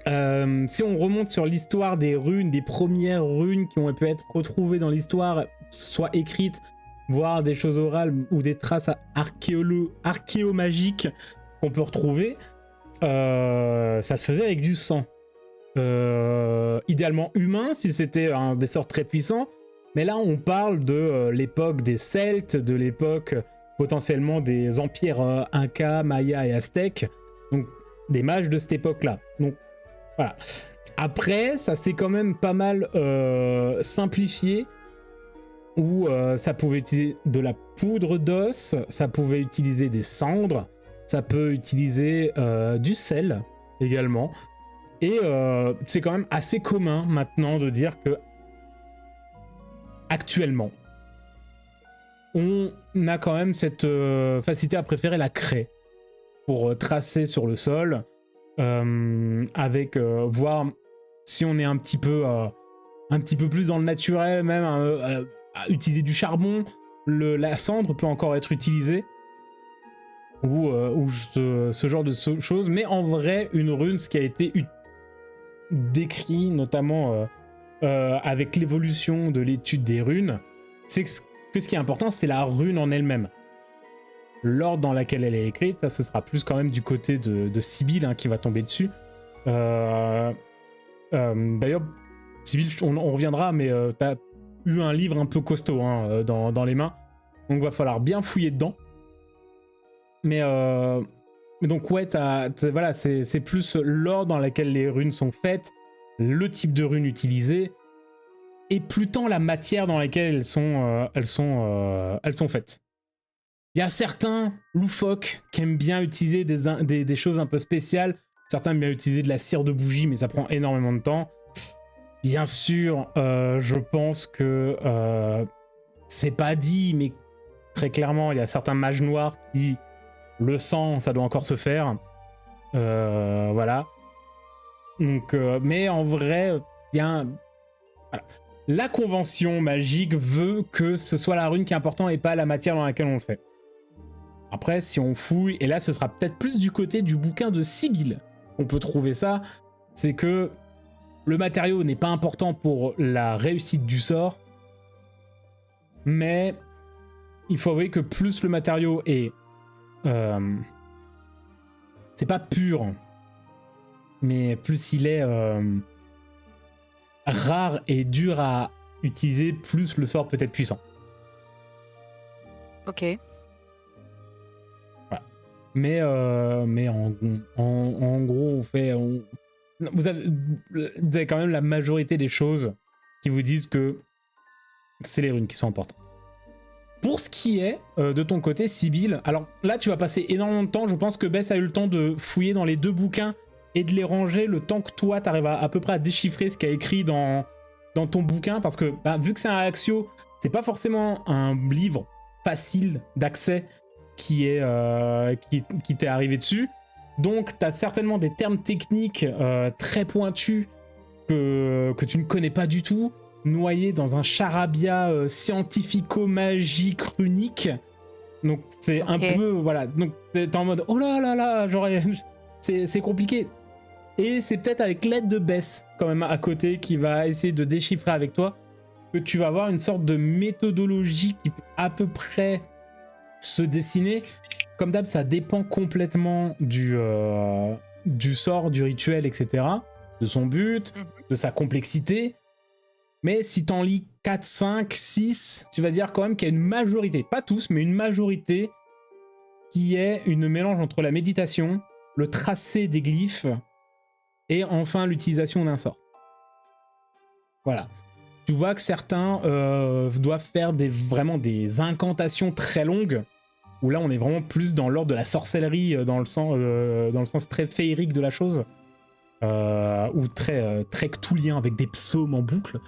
Si on remonte sur l'histoire des runes, des premières runes qui ont pu être retrouvées dans l'histoire, soit écrites, voire des choses orales ou des traces archéomagiques qu'on peut retrouver, ça se faisait avec du sang. Idéalement humain si c'était des sorts très puissants, mais là on parle de l'époque des Celtes, de l'époque potentiellement des empires Inca, Maya et Aztèques, donc des mages de cette époque-là. Donc voilà. Après, ça s'est quand même pas mal simplifié, où ça pouvait utiliser de la poudre d'os, ça pouvait utiliser des cendres, ça peut utiliser du sel également. Et c'est quand même assez commun maintenant de dire que actuellement, on a quand même cette facilité à préférer la craie pour tracer sur le sol, avec voir si on est un petit peu plus dans le naturel, même à utiliser du charbon. La cendre peut encore être utilisée, ou ce genre de choses. Mais en vrai, une rune, ce qui a été décrit notamment avec l'évolution de l'étude des runes, c'est que ce qui est important, c'est la rune en elle-même. L'ordre dans laquelle elle est écrite, ça ce sera plus quand même du côté de Sibyl, hein, qui va tomber dessus. D'ailleurs, Sibyl, on reviendra, mais t'as eu un livre un peu costaud, hein, dans les mains, donc va falloir bien fouiller dedans. Mais donc ouais, voilà, c'est plus l'ordre dans lequel les runes sont faites, le type de rune utilisée, et plus tant la matière dans laquelle elles sont faites. Il y a certains loufoques qui aiment bien utiliser des choses un peu spéciales. Certains aiment bien utiliser de la cire de bougie, mais ça prend énormément de temps. Bien sûr, je pense que c'est pas dit, mais très clairement, il y a certains mages noirs qui, le sang, ça doit encore se faire. Voilà. Donc, mais en vrai, il y a voilà. La convention magique veut que ce soit la rune qui est importante et pas la matière dans laquelle on le fait. Après, si on fouille, et là ce sera peut-être plus du côté du bouquin de Sibyl qu'on peut trouver ça, c'est que le matériau n'est pas important pour la réussite du sort, mais il faut avouer que plus le matériau est... c'est pas pur, mais plus il est rare et dur à utiliser, plus le sort peut être puissant. Ok. Mais en gros, vous avez quand même la majorité des choses qui vous disent que c'est les runes qui sont importantes. Pour ce qui est de ton côté, Sibyl, alors là, tu vas passer énormément de temps. Je pense que Bess a eu le temps de fouiller dans les 2 bouquins et de les ranger le temps que toi, t'arrives à peu près à déchiffrer ce qu'il y a écrit dans ton bouquin. Parce que vu que c'est un Axio, c'est pas forcément un livre facile d'accès qui t'est arrivé dessus. Donc t'as certainement des termes techniques très pointus que tu ne connais pas du tout, noyés dans un charabia scientifico-magique runique Donc c'est un peu, voilà, donc t'es en mode, oh là là là, c'est compliqué. Et c'est peut-être avec l'aide de Bess, quand même, à côté, qui va essayer de déchiffrer avec toi, que tu vas avoir une sorte de méthodologie qui peut à peu près se dessiner. Comme d'hab, ça dépend complètement du sort, du rituel, etc., de son but, de sa complexité. Mais si t'en lis 4, 5, 6, tu vas dire quand même qu'il y a une majorité, pas tous, mais une majorité qui est une mélange entre la méditation, le tracé des glyphes et enfin l'utilisation d'un sort. Voilà. Tu vois que certains doivent faire vraiment des incantations très longues, où là on est vraiment plus dans l'ordre de la sorcellerie, dans le sens très féerique de la chose. Ou très cthulhien avec des psaumes en boucle.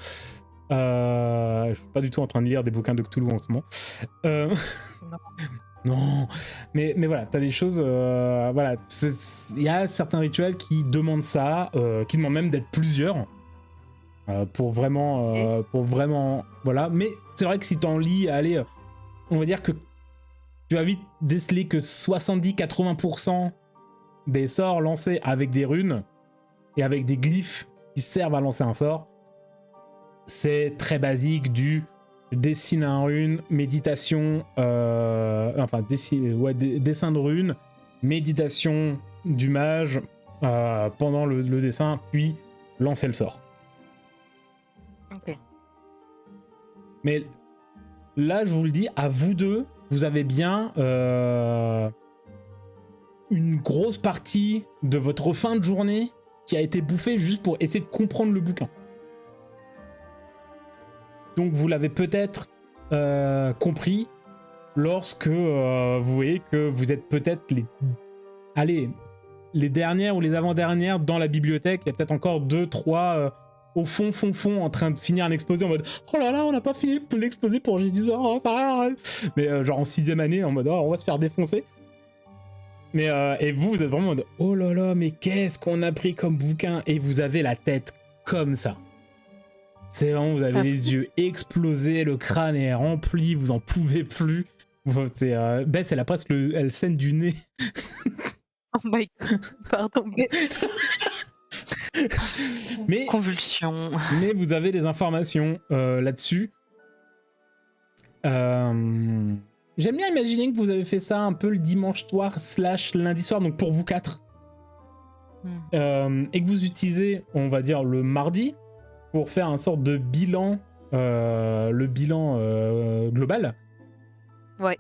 Je suis pas du tout en train de lire des bouquins de Cthulhu en ce moment. Non, mais voilà, t'as des choses. Voilà, il y a certains rituels qui demandent ça, qui demandent même d'être plusieurs pour vraiment, voilà. Mais c'est vrai que si t'en lis, allez, on va dire que tu vas vite déceler que 70-80% des sorts lancés avec des runes et avec des glyphes qui servent à lancer un sort, c'est très basique du dessine un rune, méditation, dessin de rune, méditation du mage pendant le dessin, puis lancer le sort. Ok. Mais là, je vous le dis, à vous deux, vous avez bien une grosse partie de votre fin de journée qui a été bouffée juste pour essayer de comprendre le bouquin. Donc vous l'avez peut-être compris lorsque vous voyez que vous êtes peut-être les dernières ou les avant-dernières dans la bibliothèque. Il y a peut-être encore 2-3 au fond en train de finir un exposé en mode oh là là, on n'a pas fini l'exposé pour Jésus, oh, ça... mais genre en 6ème année en mode oh, on va se faire défoncer. Mais et vous êtes vraiment en mode oh là là, mais qu'est-ce qu'on a pris comme bouquin, et vous avez la tête comme ça. C'est vraiment, vous avez les yeux explosés, le crâne est rempli, vous en pouvez plus. C'est Bess, elle a presque elle saigne du nez. Oh my god, pardon. Mais Convulsion. Mais vous avez des informations là-dessus. J'aime bien imaginer que vous avez fait ça un peu le dimanche soir / lundi soir, donc pour vous 4. Et que vous utilisez, on va dire, le mardi pour faire un sorte de bilan, le bilan global. Ouais.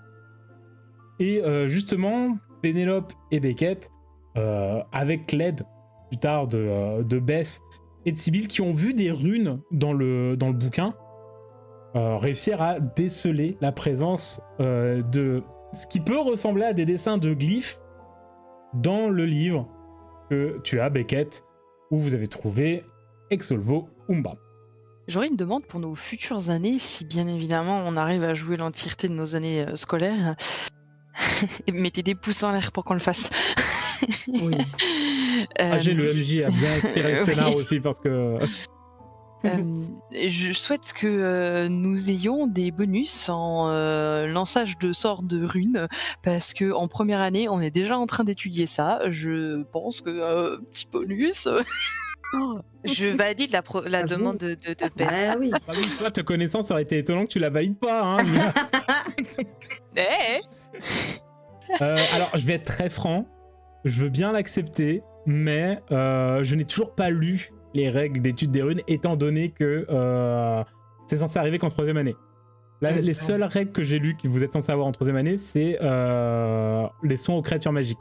Et justement, Pénélope et Beckett, avec l'aide plus tard de Bess et de Sibylle, qui ont vu des runes dans le bouquin, réussir à déceler la présence de ce qui peut ressembler à des dessins de glyphes dans le livre que tu as, Beckett, où vous avez trouvé Exolvo Umba. J'aurais une demande pour nos futures années, si bien évidemment on arrive à jouer l'entièreté de nos années scolaires. Mettez des pouces en l'air pour qu'on le fasse. Oui. AG, le MJ a bien écrit le scénar aussi, parce que... je souhaite que nous ayons des bonus en lançage de sorts de runes, parce que en première année on est déjà en train d'étudier ça. Je pense que petit bonus. Je valide la demande de Bess. Ah oui. Ah oui, toi, te connaissant, ça aurait été étonnant que tu la valides pas. Hein, alors, je vais être très franc. Je veux bien l'accepter, mais je n'ai toujours pas lu les règles d'étude des runes, étant donné que c'est censé arriver qu'en 3ème année. Là, les seules règles que j'ai lues que vous êtes censé avoir en 3ème année, c'est les soins aux créatures magiques.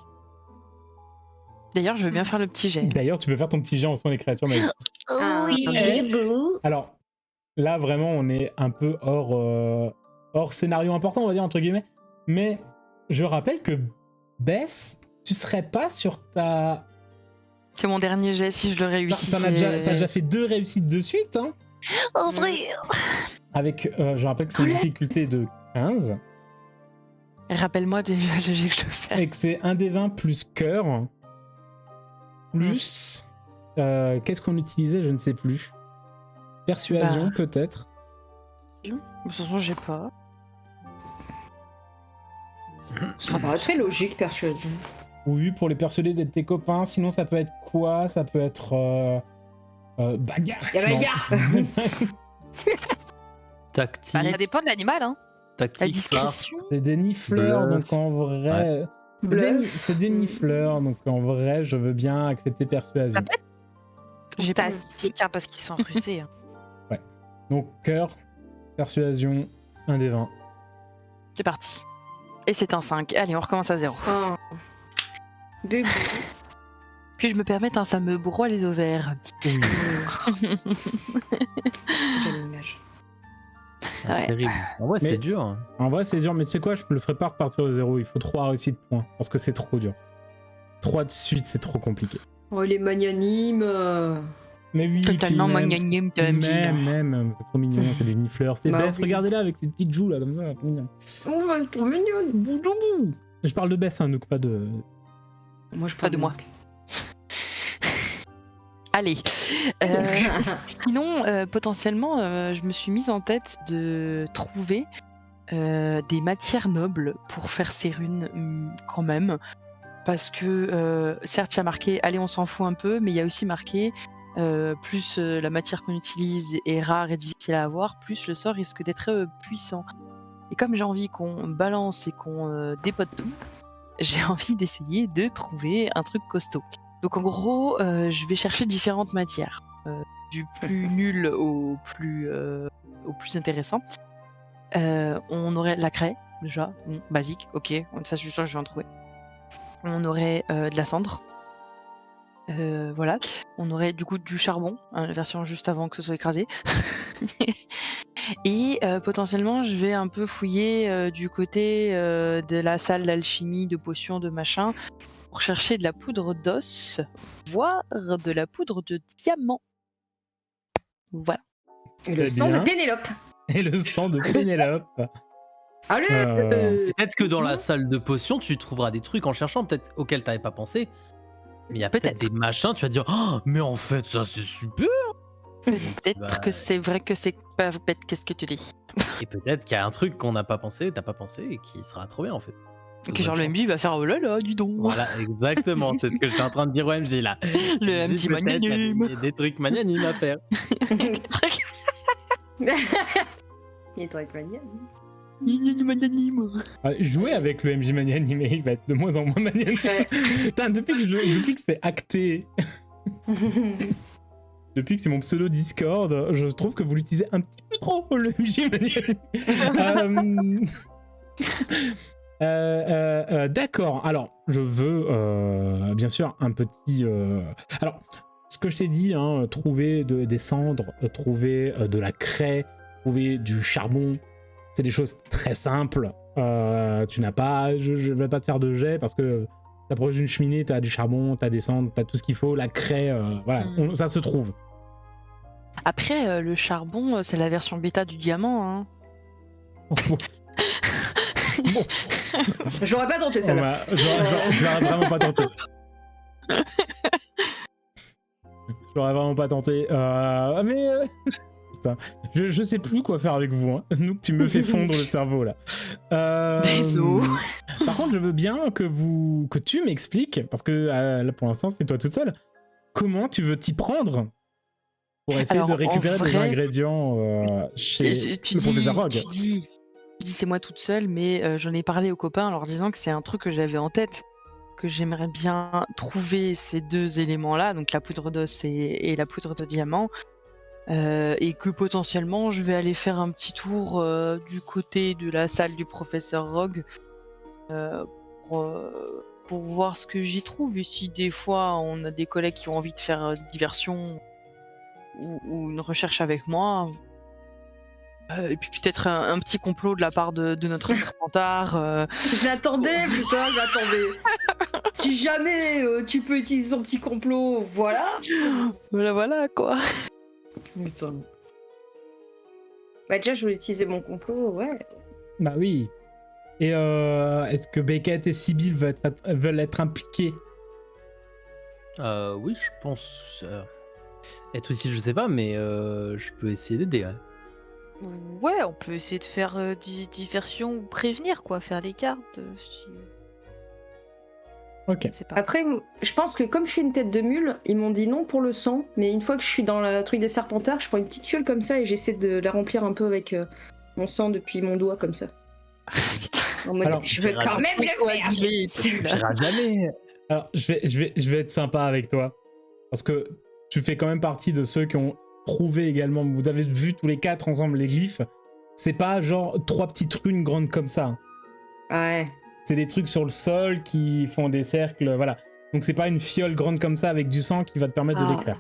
D'ailleurs, je veux bien faire le petit jet. D'ailleurs, tu peux faire ton petit jet en soins des créatures magiques. Oui, Alors, là, vraiment, on est un peu hors scénario important, on va dire, entre guillemets. Mais je rappelle que Bess, tu serais pas sur ta... C'est mon dernier jet, si je le réussis. T'as déjà fait 2 réussites de suite, hein. En vrai. Avec, je rappelle que c'est une difficulté de 15. Rappelle-moi déjà le jet que je fais. Et que c'est 1 des 20 plus cœur. Plus... qu'est-ce qu'on utilisait, je ne sais plus. Persuasion, peut-être. De toute façon, j'ai pas. Ça paraît très logique, persuasion. Oui, pour les persuader d'être tes copains. Sinon, ça peut être quoi? Ça peut être bagarre. La bagarre. Tactique. Ça dépend de l'animal, hein. La Tactique. Farce. discrétion. C'est des nifleurs, Bluff. donc en vrai... C'est des nifleurs, donc en vrai, je veux bien accepter persuasion. Ça peut être J'ai pas. tactique, hein, parce qu'ils sont rusés. Hein. Donc cœur, persuasion, 1 des 20. C'est parti. Et c'est un 5. Allez, on recommence à 0. Oh. Bébé. Puis je me permets, ça me broie les ovaires. Oui. J'ai l'image. Ouais. Terrible. En vrai, Mais- c'est dur. Hein. En vrai, c'est dur, mais tu sais quoi, je le ferai pas repartir de 0. Il faut 3 réussites de points, parce que c'est trop dur. 3 de suite, c'est trop compliqué. Oh, les magnanimes. Mais oui, Totalement puis même- magnanime de MJ. Même, c'est trop mignon, c'est des nifleurs. C'est Bah Bess, oui. regardez-là avec ses petites joues là, comme ça, trop mignon. Oh, elle est trop mignonne. Boudou. Je parle de Bess, hein, donc pas de... Moi, je Pas de moi. Allez. Sinon, potentiellement, je me suis mise en tête de trouver des matières nobles pour faire ces runes quand même. Parce que, certes, il y a marqué « Allez, on s'en fout un peu », mais il y a aussi marqué plus la matière qu'on utilise est rare et difficile à avoir, plus le sort risque d'être puissant. Et comme j'ai envie qu'on balance et qu'on dépote tout, j'ai envie d'essayer de trouver un truc costaud. Donc en gros, je vais chercher différentes matières, du plus nul au plus intéressant. On aurait la craie, déjà, bon, basique, ok, ça je suis sûr que je vais en trouver. On aurait de la cendre, voilà. On aurait du coup du charbon, hein, la version juste avant que ce soit écrasé. Et potentiellement, je vais un peu fouiller du côté de la salle d'alchimie, de potions, de machin, pour chercher de la poudre d'os, voire de la poudre de diamant. Voilà. Et le Très sang de bien. Pénélope. Et le sang de Pénélope. Allez. Peut-être que dans la salle de potions, tu trouveras des trucs en cherchant, peut-être auxquels t'avais pas pensé. Mais il y a peut-être des machins, tu vas dire, oh, mais en fait, ça c'est super. Peut-être Bah, que c'est vrai que c'est pas bête, qu'est-ce que tu dis. Et peut-être qu'il y a un truc qu'on n'a pas pensé, t'as pas pensé, et qui sera trop bien en fait. Que genre le MJ va faire oh là là, dis donc. Voilà, exactement, c'est ce que je suis en train de dire au MJ là. Le Je dis MJ peut-être, il y a magnanime. des trucs magnanimes à faire. Il est trop magnanime. Magnanime. Jouer avec le MJ Magnanime, il va être de moins en moins magnanime. Ouais. Putain, depuis que c'est acté, depuis que c'est mon pseudo Discord, je trouve que vous l'utilisez un petit peu trop, le MJ Magnanime. D'accord, alors je veux bien sûr un petit... Alors, ce que je t'ai dit, hein, trouver des cendres, trouver de la craie, trouver du charbon, c'est des choses très simples. Tu n'as pas... Je vais pas te faire de jet parce que t'approches d'une cheminée, t'as du charbon, t'as des cendres, t'as tout ce qu'il faut, la craie, voilà, ça se trouve. Après, le charbon, c'est la version bêta du diamant. Hein. Bon, J'aurais pas tenté celle-là. je l'aurais vraiment pas tenté. Je l'aurais vraiment pas tenté. Mais... Putain, je sais plus quoi faire avec vous. Hein. Nous, tu me fais fondre le cerveau, là. Désolé. Par contre, je veux bien que tu m'expliques, parce que là, pour l'instant, c'est toi toute seule, comment tu veux t'y prendre pour essayer Alors, de récupérer en des vrai, ingrédients chez le professeur Rogue. Tu dis c'est moi toute seule, mais j'en ai parlé aux copains en leur disant que c'est un truc que j'avais en tête, que j'aimerais bien trouver ces deux éléments-là, donc la poudre d'os et la poudre de diamant, et que potentiellement je vais aller faire un petit tour du côté de la salle du professeur Rogue pour voir ce que j'y trouve, et si des fois on a des collègues qui ont envie de faire diversion ou une recherche avec moi. Et puis peut-être un petit complot de la part de notre serpentard. Je l'attendais, putain, je l'attendais. Si jamais tu peux utiliser son petit complot, voilà. Voilà quoi. Putain. Bah déjà, je voulais utiliser mon complot, ouais. Bah oui. Et est-ce que Beckett et Sibyl veulent être impliqués? Oui, je pense être utile, je sais pas, mais je peux essayer d'aider. Ouais. Ouais, on peut essayer de faire diversion ou prévenir, quoi, faire les cartes. Ok. Je sais pas. Après, je pense que comme je suis une tête de mule, ils m'ont dit non pour le sang, mais une fois que je suis dans le truc des serpentards, je prends une petite fiole comme ça et j'essaie de la remplir un peu avec mon sang depuis mon doigt comme ça. En mode, Alors, je veux quand même le faire. J'irai jamais. Alors, je vais être sympa avec toi. Parce que tu fais quand même partie de ceux qui ont trouvé également. Vous avez vu tous les 4 ensemble les glyphes. C'est pas genre 3 petites runes grandes comme ça. Ouais. C'est des trucs sur le sol qui font des cercles, voilà. Donc c'est pas une fiole grande comme ça avec du sang qui va te permettre de l'écrire.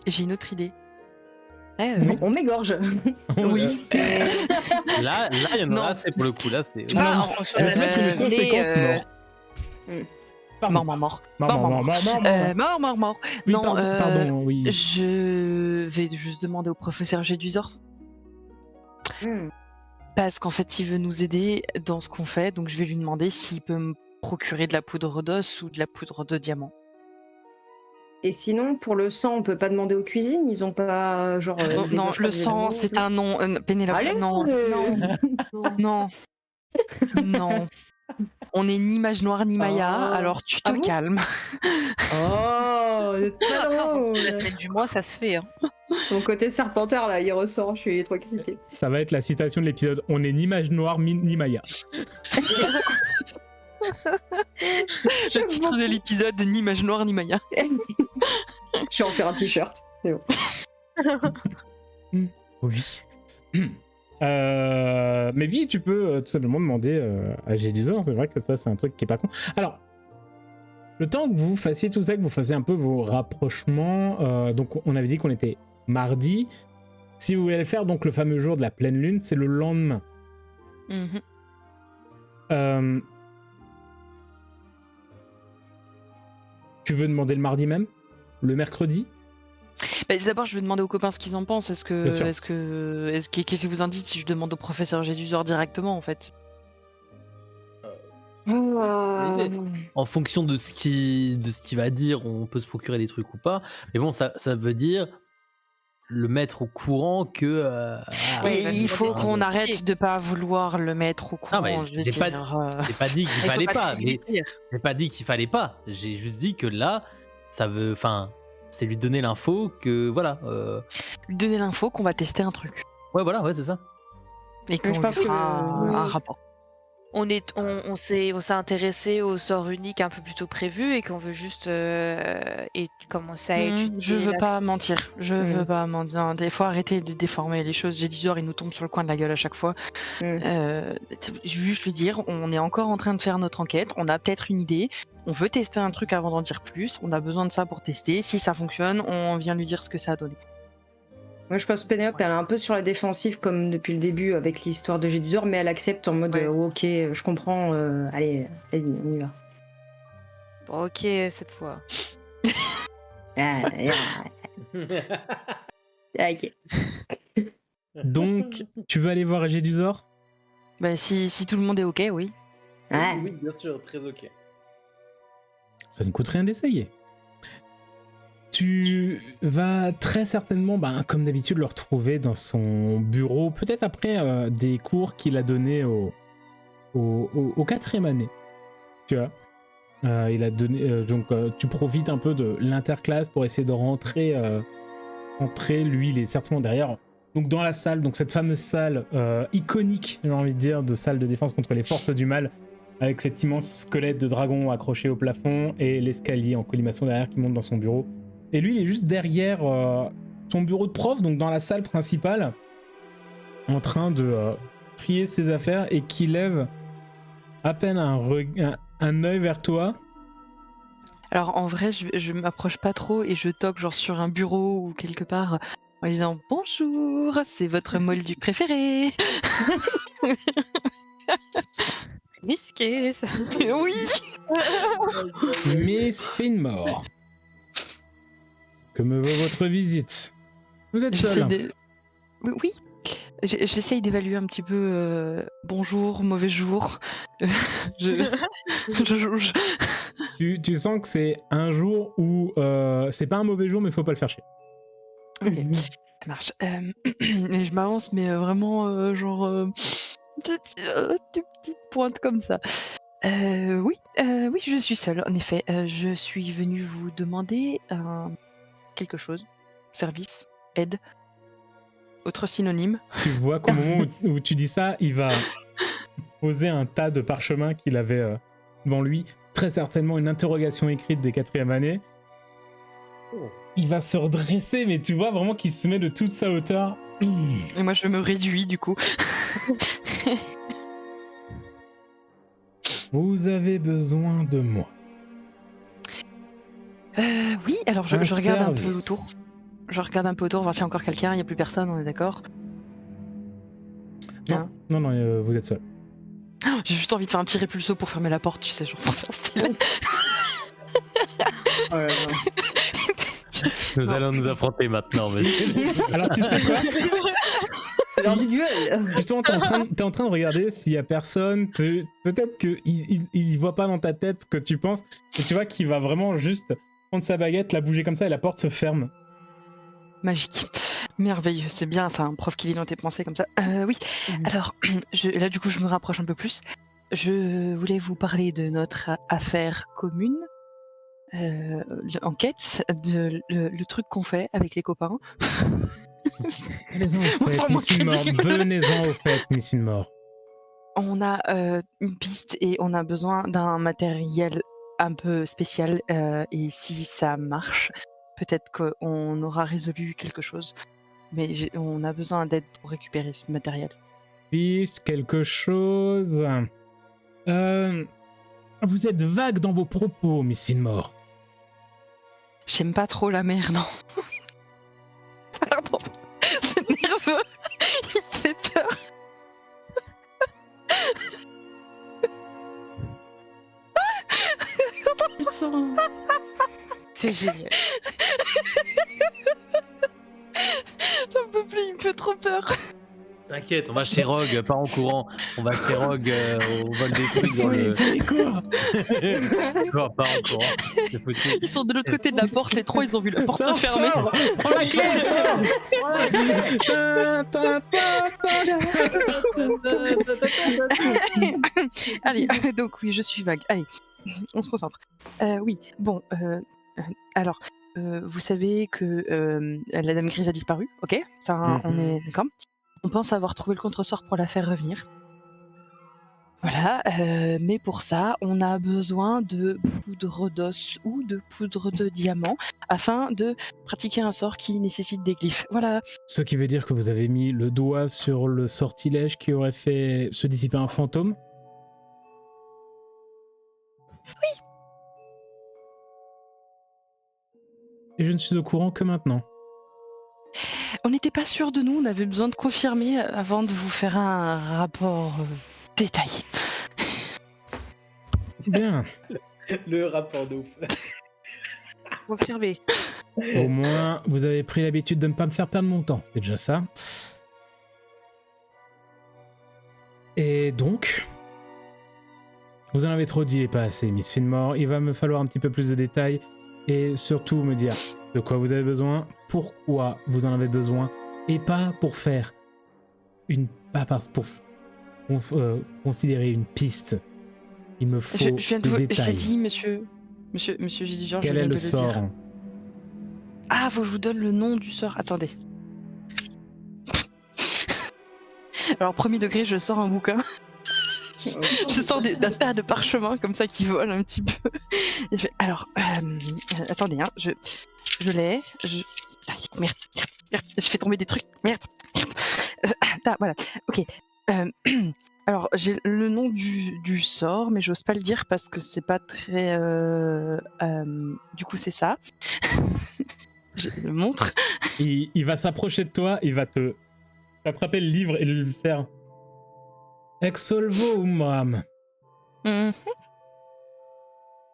J'ai une autre idée. Oui. On m'égorge. Oui. Là, il y en Non. a assez pour le coup. Là, c'est. Bah, en fonction Elle va de te mettre une conséquence mort. Pardon. Mort. Oui, Non, pardon, oui. je vais juste demander au professeur Gédusor. Parce qu'en fait, il veut nous aider dans ce qu'on fait, donc je vais lui demander s'il peut me procurer de la poudre d'os ou de la poudre de diamant. Et sinon, pour le sang, on peut pas demander aux cuisines. Ils ont pas genre. ils Non, égorgent pas le des sang, animaux, c'est tout un non. Pénélope, Allez, non. On est ni mage noir ni Maya, Oh. alors tu te Ah bon calmes. Oh, c'est pas En fonction de la drôle. semaine du mois, ça se fait. Hein. Mon côté serpentard là, il ressort. Je suis trop excitée. Ça va être la citation de l'épisode. On est ni mage noir ni Maya. Le titre de l'épisode, ni mage noir ni Maya. Je vais en faire un t-shirt. C'est bon. Oui. Mais oui, tu peux tout simplement demander à Gédusor. C'est vrai que ça, c'est un truc qui est pas con. Alors, le temps que vous fassiez tout ça, que vous fassiez un peu vos rapprochements, donc on avait dit qu'on était mardi. Si vous voulez le faire, donc le fameux jour de la pleine lune, c'est le lendemain. Mhm. Tu veux demander le mardi même? Le mercredi? Bah, d'abord, je vais demander aux copains ce qu'ils en pensent. Bien sûr. Qu'est-ce que vous en dites si je demande au professeur Gédusor directement, en fait? En fonction de ce qu'il va dire, on peut se procurer des trucs ou pas. Mais bon, ça veut dire le mettre au courant que. Et bah, il faut c'est qu'on compliqué. arrête de pas vouloir le mettre au courant. mais je veux j'ai pas- dire, J'ai pas dit qu'il Il faut fallait pas pas. trop lui dire. J'ai pas dit qu'il fallait pas. J'ai juste dit que là, ça veut. Enfin, c'est lui donner l'info que voilà. lui donner l'info qu'on va tester un truc. Ouais, voilà, ouais, c'est ça. Et qu'on je lui pense fera que- un oui. rapport. On s'est intéressé au sort unique un peu plus tôt prévu et qu'on veut juste commencer à étudier. Je veux la- pas mentir. Je Mm. veux pas mentir. Non, il faut arrêter de déformer les choses. Gédusor, il nous tombe sur le coin de la gueule à chaque fois. Juste lui dire, on est encore en train de faire notre enquête. On a peut-être une idée. On veut tester un truc avant d'en dire plus. On a besoin de ça pour tester. Si ça fonctionne, on vient lui dire ce que ça a donné. Moi, je pense que Pénélope, elle est un peu sur la défensive comme depuis le début avec l'histoire de Gédusor, mais elle accepte en mode Ouais. ok, je comprends, allez, on y va. Bon, ok, cette fois. Ok. Donc, tu veux aller voir Gédusor? Bah, si tout le monde est ok, oui. Ouais. Oui, bien sûr, très ok. Ça ne coûte rien d'essayer. Tu vas très certainement, comme d'habitude, le retrouver dans son bureau, peut-être après des cours qu'il a donnés au 4e année. Tu vois, il a donné, donc tu profites un peu de l'interclasse pour essayer de rentrer. Lui, il est certainement derrière. Donc dans la salle, donc cette fameuse salle iconique, j'ai envie de dire, de salle de défense contre les forces du mal, avec cet immense squelette de dragon accroché au plafond et l'escalier en colimaçon derrière qui monte dans son bureau. Et lui, il est juste derrière son bureau de prof, donc dans la salle principale, en train de trier ses affaires et qui lève à peine un œil vers toi. Alors en vrai, je m'approche pas trop et je toque genre sur un bureau ou quelque part en disant bonjour, c'est votre moldu préféré. Risqué, ça. Oui. Miss Finmore, que me vaut votre visite? Vous êtes J'essaie seul? Oui. J'essaye d'évaluer un petit peu bonjour, mauvais jour. Je jauge. Tu sens que c'est un jour où c'est pas un mauvais jour, mais faut pas le faire chier. Ok. Ça marche. Et je m'avance, mais vraiment, genre, des petites pointes comme ça. Oui, oui, je suis seule, en effet. Je suis venue vous demander quelque chose. Service, aide, autre synonyme. Tu vois qu'au moment où tu dis ça, il va poser un tas de parchemins qu'il avait devant lui. Très certainement une interrogation écrite des 4e années. Il va se redresser, mais tu vois vraiment qu'il se met de toute sa hauteur. Et moi, je me réduis, du coup. Vous avez besoin de moi. Oui, alors je regarde un peu service. autour. Je regarde un peu autour, voir s'il y a encore quelqu'un. Il n'y a plus personne, on est d'accord? Hein? Non, vous êtes seul. Ah, j'ai juste envie de faire un petit répulso pour fermer la porte, tu sais, genre pour faire style. Oh là là. Nous allons nous affronter maintenant, monsieur. Alors tu sais quoi? C'est l'heure du duel. Justement, t'es en train de regarder s'il y a personne. Peut-être qu'il voit pas dans ta tête ce que tu penses. Et tu vois qu'il va vraiment juste prendre sa baguette, la bouger comme ça et la porte se ferme. Magique. Merveilleux, c'est bien, ça, un prof qui lit dans tes pensées comme ça. Oui, alors, là du coup je me rapproche un peu plus. Je voulais vous parler de notre affaire commune. Enquête, le truc qu'on fait avec les copains. Venez-en au fait, Miss Inmore. Venez-en au fait, Miss Inmore. On a une piste et on a besoin d'un matériel un peu spécial. Et si ça marche, peut-être qu'on aura résolu quelque chose. Mais on a besoin d'aide pour récupérer ce matériel. Piste, quelque chose. Vous êtes vague dans vos propos, Miss Inmore. J'aime pas trop la mer, non. Pardon, c'est nerveux. Il me fait peur. C'est génial. J'en peux plus, il me fait trop peur. T'inquiète, on va chez Rogue, pas en courant. On va chez Rogue au vol des trucs dans le. C'est quoi? Non, pas en courant. C'est foutu. Ils sont de l'autre côté de la porte, les trois, ils ont vu la porte se fermer. Sors, prends la clé, sors. Allez, donc oui, je suis vague. Allez, on se concentre. Oui, bon, alors, vous savez que la Dame Grise a disparu, ok? Ça, on est d'accord. On pense avoir trouvé le contresort pour la faire revenir. Voilà, mais pour ça, on a besoin de poudre d'os ou de poudre de diamant afin de pratiquer un sort qui nécessite des glyphes. Voilà. Ce qui veut dire que vous avez mis le doigt sur le sortilège qui aurait fait se dissiper un fantôme? Oui. Et je ne suis au courant que maintenant. On n'était pas sûr de nous, on avait besoin de confirmer avant de vous faire un rapport détaillé. Bien. Le rapport de ouf. Confirmé. Au moins, vous avez pris l'habitude de ne pas me faire perdre mon temps. C'est déjà ça. Et donc, vous en avez trop dit et pas assez, Miss Finmore. Il va me falloir un petit peu plus de détails et surtout me dire de quoi vous avez besoin, pourquoi vous en avez besoin, et pas pour faire une... pas pour considérer une piste. Il me faut je viens de des détails. J'ai dit, monsieur j'ai dit Georges, Quel je viens est de le sort? dire. Ah, faut que je vous donne le nom du sort. Attendez. Alors, premier degré, je sors un bouquin. Je sors d'un tas de parchemins comme ça qui volent un petit peu. Et je fais, alors, attendez, hein, je l'ai. Merde. Je fais tomber des trucs. Merde. Voilà. Ok. Alors, j'ai le nom du sort, mais j'ose pas le dire parce que c'est pas très. Du coup, c'est ça. Je le montre. Il va s'approcher de toi, il va te attraper le livre et le faire. Exolvo Umram. Mm-hmm.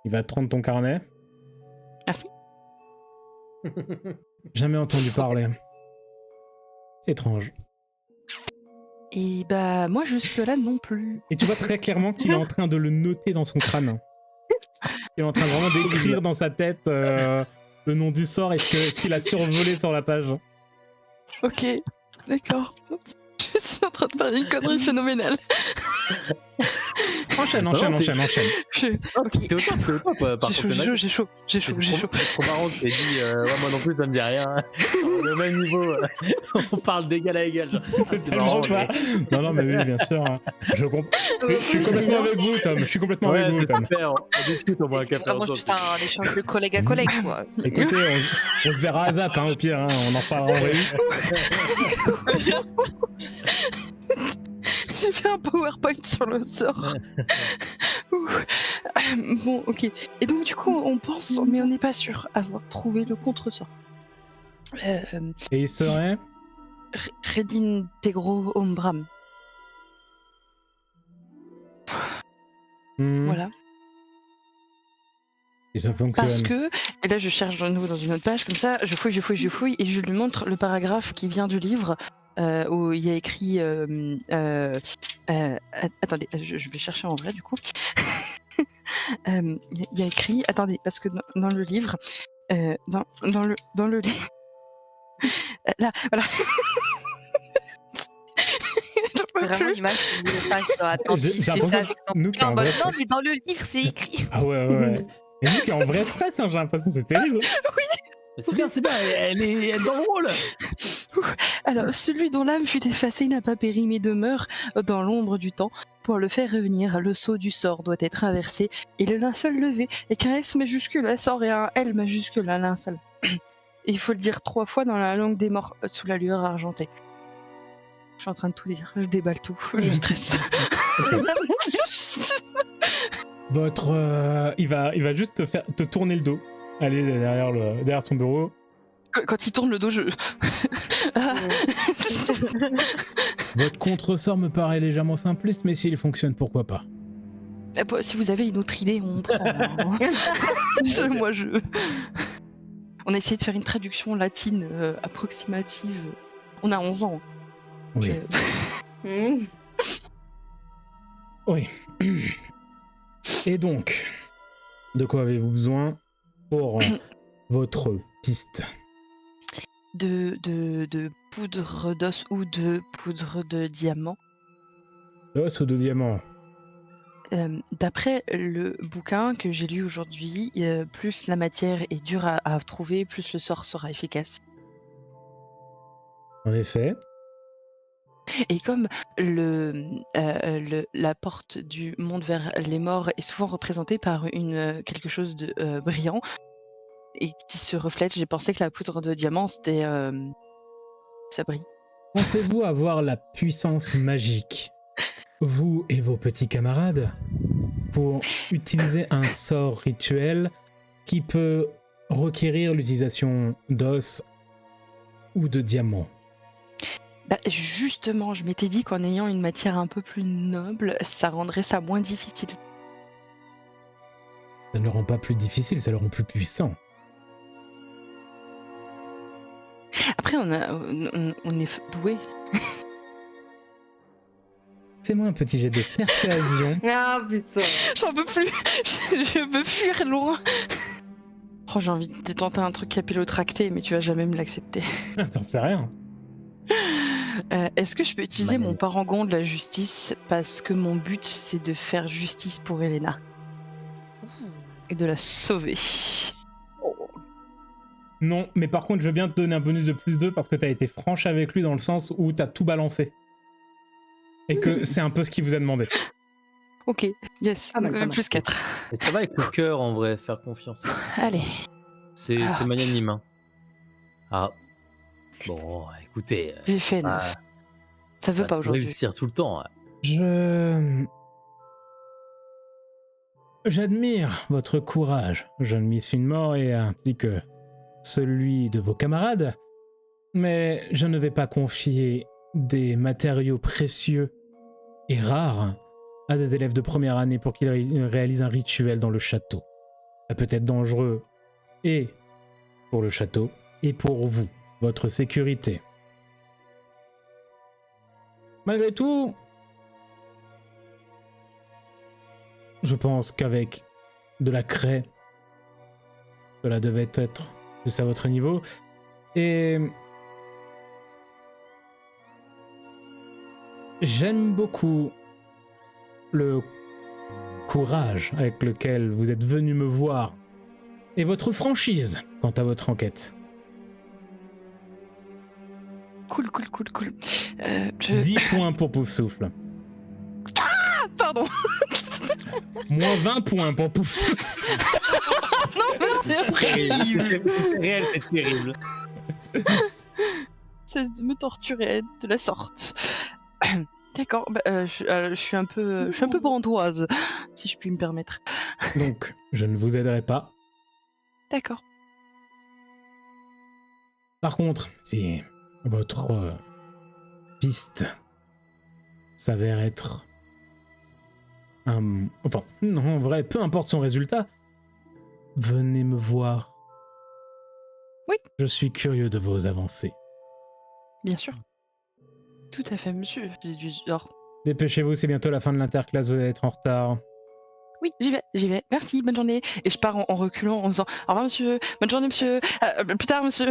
Il va te rendre ton carnet. Merci. Jamais entendu parler. Étrange. Et bah, moi, jusque-là non plus. Et tu vois très clairement qu'il est en train de le noter dans son crâne. Il est en train vraiment d'écrire dans sa tête le nom du sort et ce qu'il a survolé sur la page. Ok, d'accord. Je suis en train de faire une connerie phénoménale. Enchaîne. Ok. T'es au top, quoi. Par contre, c'est magique. J'ai chaud. C'est trop marrant, tu t'es dit, ouais, moi non plus, ça me dit rien. On est au même niveau, on parle d'égal à égal. Genre. C'est tellement ça. Non, mais oui, bien sûr. Hein. Je suis complètement avec vous, Tom. Je suis complètement avec vous, Tom. Super, on discute, on boit un C'est café vraiment ensemble. juste un échange de collègue à collègue, quoi. Écoutez, on se verra à Zap, hein, au pire, hein, on en reparlera en réunion. J'ai fait un PowerPoint sur le sort. Bon, ok. Et donc, du coup, on pense, mais on n'est pas sûr, avoir trouvé le contre-sort. Et il serait Redintegro Ombram. Voilà. Et ça fonctionne. Parce que, et là je cherche de nouveau dans une autre page, comme ça, je fouille, et je lui montre le paragraphe qui vient du livre, où il y a écrit... attendez, je vais chercher en vrai du coup. Il y a écrit... Attendez, parce que dans le livre... dans le livre... là, voilà. C'est vraiment l'image qui me passe attentiste, c'est ça, avec son bouquin en mode non, mais dans le livre, c'est écrit. Ah ouais. Et nous qui est en vrai stress, hein, j'ai l'impression, c'est terrible. Oui. Mais c'est bien, elle est dans le rôle. Alors, celui dont l'âme fut effacée n'a pas péri mais demeure dans l'ombre du temps. Pour le faire revenir, le sceau du sort doit être inversé et le linceul levé, et qu'un S majuscule à sort et un L majuscule à linceul. Il faut le dire 3 fois dans la langue des morts, sous la lueur argentée. Je suis en train de tout dire, je déballe tout, je stresse. Il va juste te tourner le dos, aller derrière son bureau. Quand il tourne le dos, je... Votre contre-sort me paraît légèrement simpliste, mais s'il fonctionne, pourquoi pas. Si vous avez une autre idée, on prend. On a essayé de faire une traduction latine approximative. On a 11 ans. Oui. Oui. Et donc, de quoi avez-vous besoin pour votre piste ? De poudre d'os ou de poudre de diamant. D'os ou de diamant ? D'après le bouquin que j'ai lu aujourd'hui, plus la matière est dure à trouver, plus le sort sera efficace. En effet. Et comme la porte du monde vers les morts est souvent représentée par quelque chose de brillant et qui se reflète, j'ai pensé que la poudre de diamant, c'était... ça brille. Pensez-vous avoir la puissance magique, vous et vos petits camarades, pour utiliser un sort rituel qui peut requérir l'utilisation d'os ou de diamant ? Bah, justement, je m'étais dit qu'en ayant une matière un peu plus noble, ça rendrait ça moins difficile. Ça ne le rend pas plus difficile, ça le rend plus puissant. Après, on est doué. Fais-moi un petit jet de persuasion. Ah putain. J'en peux plus. Je veux fuir loin. Oh, j'ai envie de tenter un truc capillotracté, mais tu vas jamais me l'accepter. T'en sais rien. Est-ce que je peux utiliser mon parangon de la justice parce que mon but c'est de faire justice pour Elena et de la sauver. Non, mais par contre, je veux bien te donner un bonus de +2 parce que t'as été franche avec lui dans le sens où t'as tout balancé. Et que c'est un peu ce qu'il vous a demandé. Ok, yes, plus 4. Et ça va avec le cœur en vrai, faire confiance. Allez. C'est magnanime. Hein. Ah. Bon, écoutez. J'ai fait 9. Ça veut pas aujourd'hui. Réussir tout le temps. J'admire votre courage, jeune Miss Finmore, et ainsi que celui de vos camarades, mais je ne vais pas confier des matériaux précieux et rares à des élèves de première année pour qu'ils réalisent un rituel dans le château. Ça peut être dangereux et pour le château et pour vous, votre sécurité. Malgré tout, je pense qu'avec de la craie, cela devait être plus à votre niveau. Et j'aime beaucoup le courage avec lequel vous êtes venu me voir et votre franchise quant à votre enquête. Cool. 10 points pour Poufsouffle. Ah, pardon. Moins 20 points pour Poufsouffle. C'est horrible. C'est réel, c'est terrible. Cesse de me torturer de la sorte. D'accord, je suis un peu brandoise, si je puis me permettre. Donc, je ne vous aiderai pas. D'accord. Par contre, si votre piste s'avère être enfin, non, en vrai, peu importe son résultat, venez me voir. Oui. Je suis curieux de vos avancées. Bien sûr. Tout à fait, monsieur. Dépêchez-vous, c'est bientôt la fin de l'interclasse, vous allez être en retard. Oui, j'y vais. Merci, bonne journée. Et je pars en reculant en disant au revoir, monsieur. Bonne journée, monsieur. Plus tard, monsieur.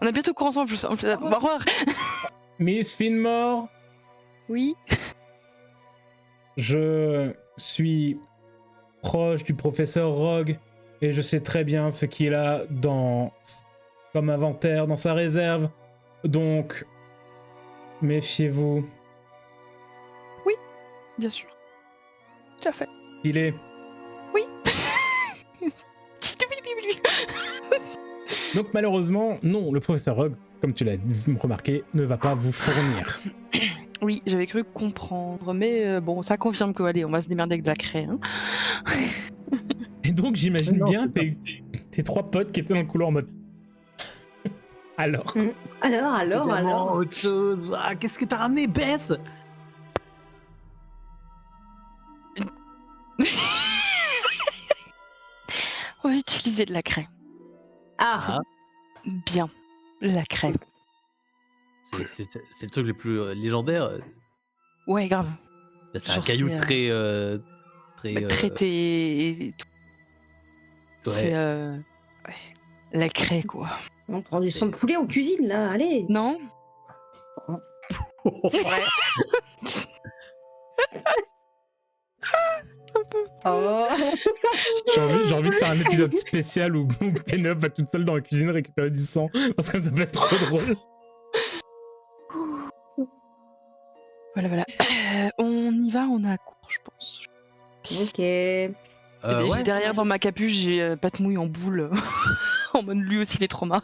On a bientôt cours ensemble. Au revoir. Miss Finmore, Oui. je suis proche du professeur Rogue et je sais très bien ce qu'il a comme inventaire dans sa réserve. Donc, méfiez-vous. Bien sûr. Tout à fait. Il est. Oui. Donc malheureusement, non, le professeur Rogue, comme tu l'as remarqué, ne va pas vous fournir. Oui, j'avais cru comprendre, mais bon, ça confirme que allez, on va se démerder avec de la craie. Hein. Et donc j'imagine bien tes 3 potes qui étaient dans le couloir en mode... Alors Évidemment, autre chose. Ah, qu'est-ce que t'as ramené, Bess? On va utiliser de la craie. Ah, Bien, la craie. C'est le truc le plus légendaire. Ouais, grave. C'est un Genre, caillou c'est, très Traité et tout. ouais. C'est la craie, quoi. on prend du sang de poulet en cuisine, là, allez. Non? C'est vrai. Oh. j'ai envie que c'est un épisode spécial où Penelope va toute seule dans la cuisine récupérer du sang, parce que ça peut être trop drôle. Voilà. On y va, on est à court, je pense. Ok. J'ai derrière dans ma capuche, j'ai Patmouille en boule. En mode lui aussi les traumas.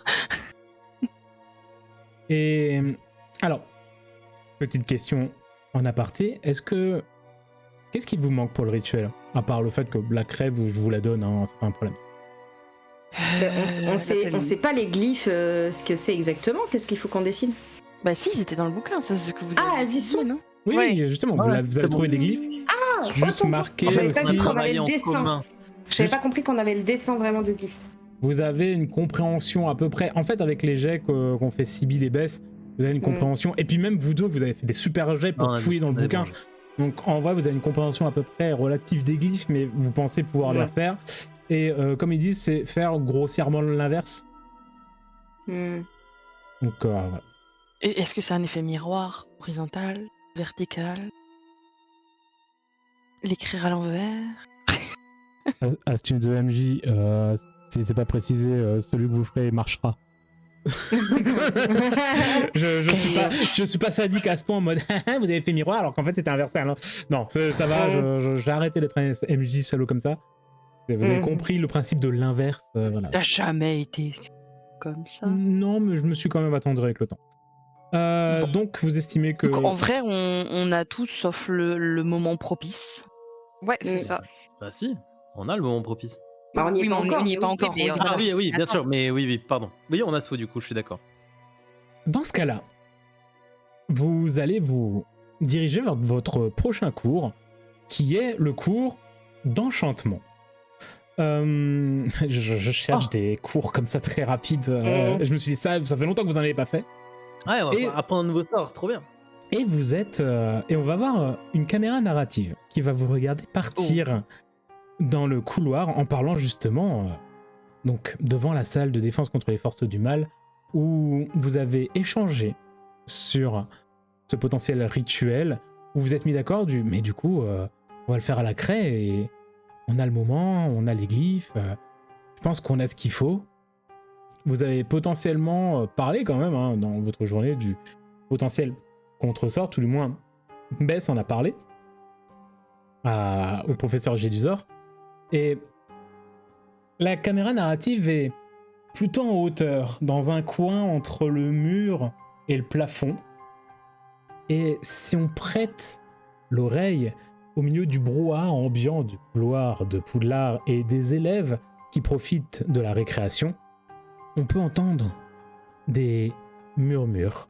Et alors, petite question en aparté, qu'est-ce qui vous manque pour le rituel? À part le fait que la crève, je vous la donne, hein, c'est pas un problème. On sait pas les glyphes, ce que c'est exactement. Qu'est-ce qu'il faut qu'on décide? Bah si, ils étaient dans le bouquin, ça c'est ce que vous avez Ah, dit, ils sont. non? Oui, Ouais. justement, Ouais, vous avez trouvé les glyphes. Ah, Juste autant. marqué J'avais pas aussi. dit qu'on avait Travailler le en dessin. commun. J'avais pas compris qu'on avait le dessin vraiment du glyphe. Vous avez une compréhension à peu près. En fait, avec les jets qu'ont fait Sibyl et Bess, vous avez une compréhension. Et puis même vous deux, vous avez fait des super jets pour fouiller dans le bouquin. Donc en vrai, vous avez une compréhension à peu près relative des glyphes, mais vous pensez pouvoir les refaire. Et comme ils disent, c'est faire grossièrement l'inverse. Donc voilà. Et est-ce que c'est un effet miroir, horizontal, vertical? L'écrire à l'envers? Astuce de MJ, si c'est pas précisé, celui que vous ferez marchera. je suis pas sadique à ce point en mode vous avez fait miroir alors qu'en fait c'était inversé. Alors, non, ça va, j'ai arrêté d'être un MJ salaud comme ça. Vous avez compris le principe de l'inverse. Voilà. T'as jamais été comme ça? Non, mais je me suis quand même attendu avec le temps. Donc vous estimez que... Donc, en vrai, on a tout sauf le moment propice. Ouais, c'est ça. Bah si, on a le moment propice. Bah, on n'y est pas encore. On n'y est pas encore. mais oui, Ah oui, bien Attends. sûr, mais oui, pardon. Oui, on a tout du coup, je suis d'accord. Dans ce cas-là, vous allez vous diriger vers votre prochain cours, qui est le cours d'enchantement. Je cherche des cours comme ça très rapides. Je me suis dit, ça fait longtemps que vous n'en avez pas fait. Ouais, on va apprendre un nouveau sort, trop bien. Et vous êtes... et on va avoir une caméra narrative qui va vous regarder partir dans le couloir en parlant justement donc devant la salle de défense contre les forces du mal où vous avez échangé sur ce potentiel rituel, vous vous êtes mis d'accord mais du coup, on va le faire à la craie et on a le moment, on a les glyphes, je pense qu'on a ce qu'il faut. Vous avez potentiellement parlé quand même hein, dans votre journée du potentiel contresort, tout du moins Bess en a parlé au professeur Gélusor. Et la caméra narrative est plutôt en hauteur, dans un coin entre le mur et le plafond. Et si on prête l'oreille au milieu du brouhaha ambiant du couloir de Poudlard et des élèves qui profitent de la récréation, on peut entendre des murmures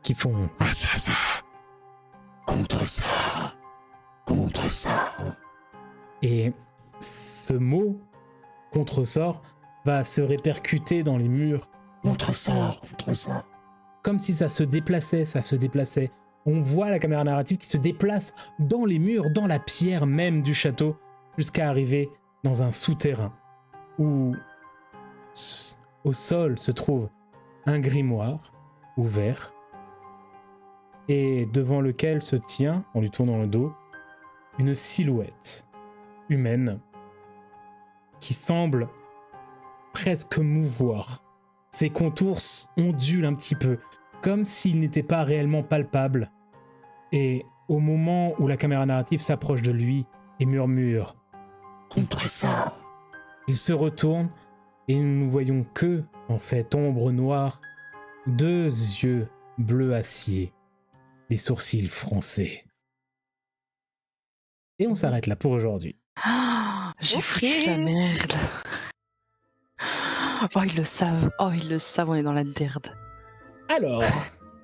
qui font « contre ça ». Et ce mot « contre-sort » va se répercuter dans les murs. Contre ça. Comme si ça se déplaçait. On voit la caméra narrative qui se déplace dans les murs, dans la pierre même du château, jusqu'à arriver dans un souterrain où au sol se trouve un grimoire ouvert et devant lequel se tient, en lui tournant le dos, une silhouette humaine qui semble presque mouvoir. Ses contours ondulent un petit peu, comme s'ils n'étaient pas réellement palpables. Et au moment où la caméra narrative s'approche de lui et murmure « Contre ça !» il se retourne et nous ne voyons que, dans cette ombre noire, 2 yeux bleu acier, les sourcils froncés. Et on s'arrête là pour aujourd'hui. J'ai foutu la merde. Oh, ils le savent, on est dans la merde. Alors,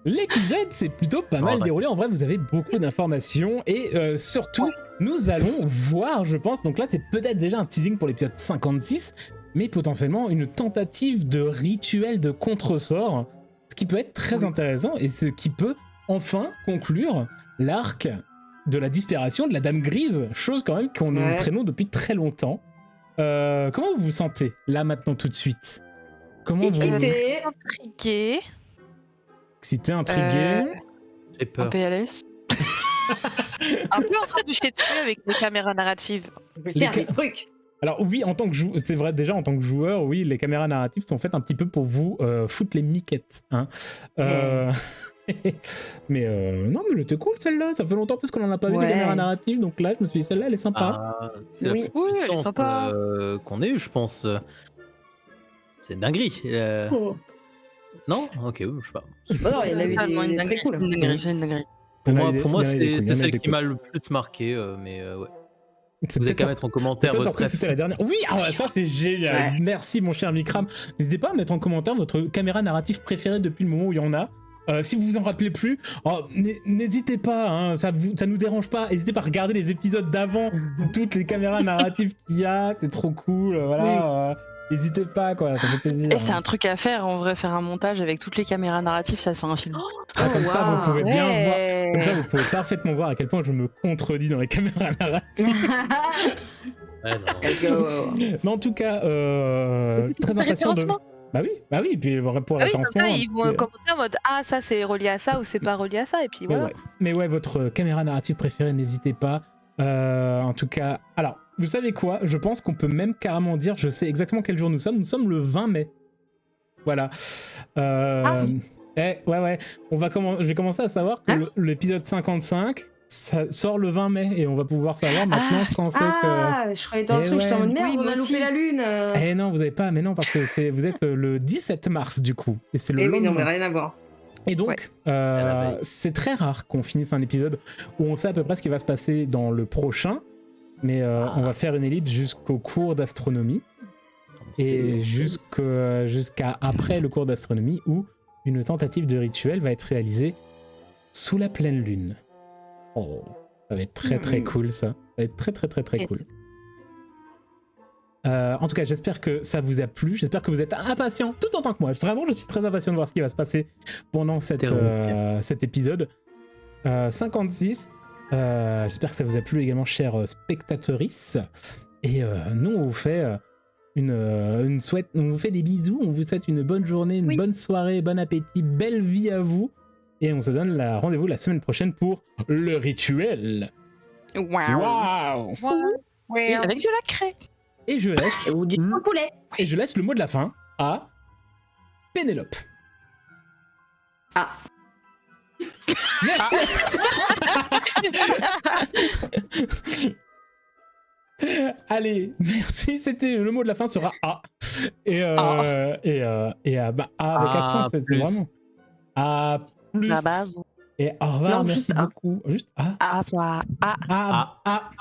l'épisode s'est plutôt pas mal déroulé. En vrai, vous avez beaucoup d'informations et surtout, nous allons voir, je pense, donc là, c'est peut-être déjà un teasing pour l'épisode 56, mais potentiellement une tentative de rituel de contresort, ce qui peut être très intéressant et ce qui peut enfin conclure l'arc de la disparition de la Dame Grise, chose quand même qu'on nous traînons depuis très longtemps. Comment vous vous sentez là maintenant tout de suite? Comment Excité, intrigué. Excité, intrigué. J'ai peur. Un PLS. Un peu en train de chier dessus avec les caméras narratives. faire des trucs. Alors oui, en tant que c'est vrai déjà en tant que joueur, oui, les caméras narratives sont faites un petit peu pour vous foutre les miquettes, hein. Mais non, mais elle était cool celle-là. Ça fait longtemps parce qu'on en a pas vu des caméras narratives, donc là je me suis dit celle-là elle est sympa. C'est la plus elle est puissante sympa. qu'on ait eu, je pense. C'est une dinguerie. Non, ok, je sais pas. Non, il y en a eu des très cool. C'est une dinguerie. Pour moi, c'est celle qui m'a le plus marqué, mais ouais. Vous avez qu'à mettre en commentaire votre préf. C'était la dernière. Oui, ça c'est génial. Ouais. Merci mon cher Mikram. N'hésitez pas à mettre en commentaire votre caméra narrative préférée depuis le moment où il y en a. Si vous vous en rappelez plus, n'hésitez pas, hein, ça nous dérange pas. N'hésitez pas à regarder les épisodes d'avant, toutes les caméras narratives qu'il y a, c'est trop cool. Voilà. N'hésitez pas, quoi, ça fait plaisir. Et c'est un truc à faire, en vrai, faire un montage avec toutes les caméras narratives, ça fait un film. Comme ça, vous pouvez bien voir. Comme ça, vous pouvez parfaitement voir à quel point je me contredis dans les caméras narratives. Mais en tout cas, très impatient de. Bah oui, puis pour le référencement. Comme ça, ils vont commenter en mode ça c'est relié à ça ou c'est pas relié à ça, et puis voilà. Mais ouais, votre caméra narrative préférée, n'hésitez pas. En tout cas, alors, vous savez quoi? Je pense qu'on peut même carrément dire, je sais exactement quel jour nous sommes. Nous sommes le 20 mai. Voilà. Ouais. Je vais commencer à savoir que l'épisode 55. Ça sort le 20 mai et on va pouvoir savoir maintenant quand c'est que... je croyais dans le truc, j'étais en mode merde, on a loupé la lune. Non, vous avez pas, mais non, parce que vous êtes le 17 mars du coup. Et c'est le lendemain. Oui, non, mais rien à voir. Et donc, c'est très rare qu'on finisse un épisode où on sait à peu près ce qui va se passer dans le prochain, mais on va faire une ellipse jusqu'au cours d'astronomie et jusqu'à après le cours d'astronomie où une tentative de rituel va être réalisée sous la pleine lune. Oh, ça va être très très cool ça. Ça va être très très très très cool. En tout cas, j'espère que ça vous a plu. J'espère que vous êtes impatients, tout autant que moi. Vraiment, je suis très impatient de voir ce qui va se passer pendant cet épisode 56. J'espère que ça vous a plu également, chers spectatrices. Et nous, on vous fait on vous fait des bisous. On vous souhaite une bonne journée, une bonne soirée, bon appétit, belle vie à vous. Et on se donne rendez-vous la semaine prochaine pour le rituel. Waouh. Waouh. Et avec de la craie. Et je laisse Ou du poulet. et je laisse le mot de la fin à Pénélope. Ah. Merci à toi. Allez, merci. C'était le mot de la fin sera A. Et avec accent, c'était plus. vraiment A plus. La base. Et au revoir, Non, merci juste A. beaucoup. Juste A. Ah. Ah. A. Ah. A.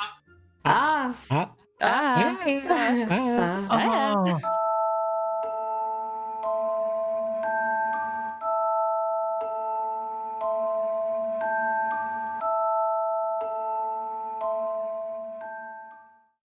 Ah. A. Ah. Ah.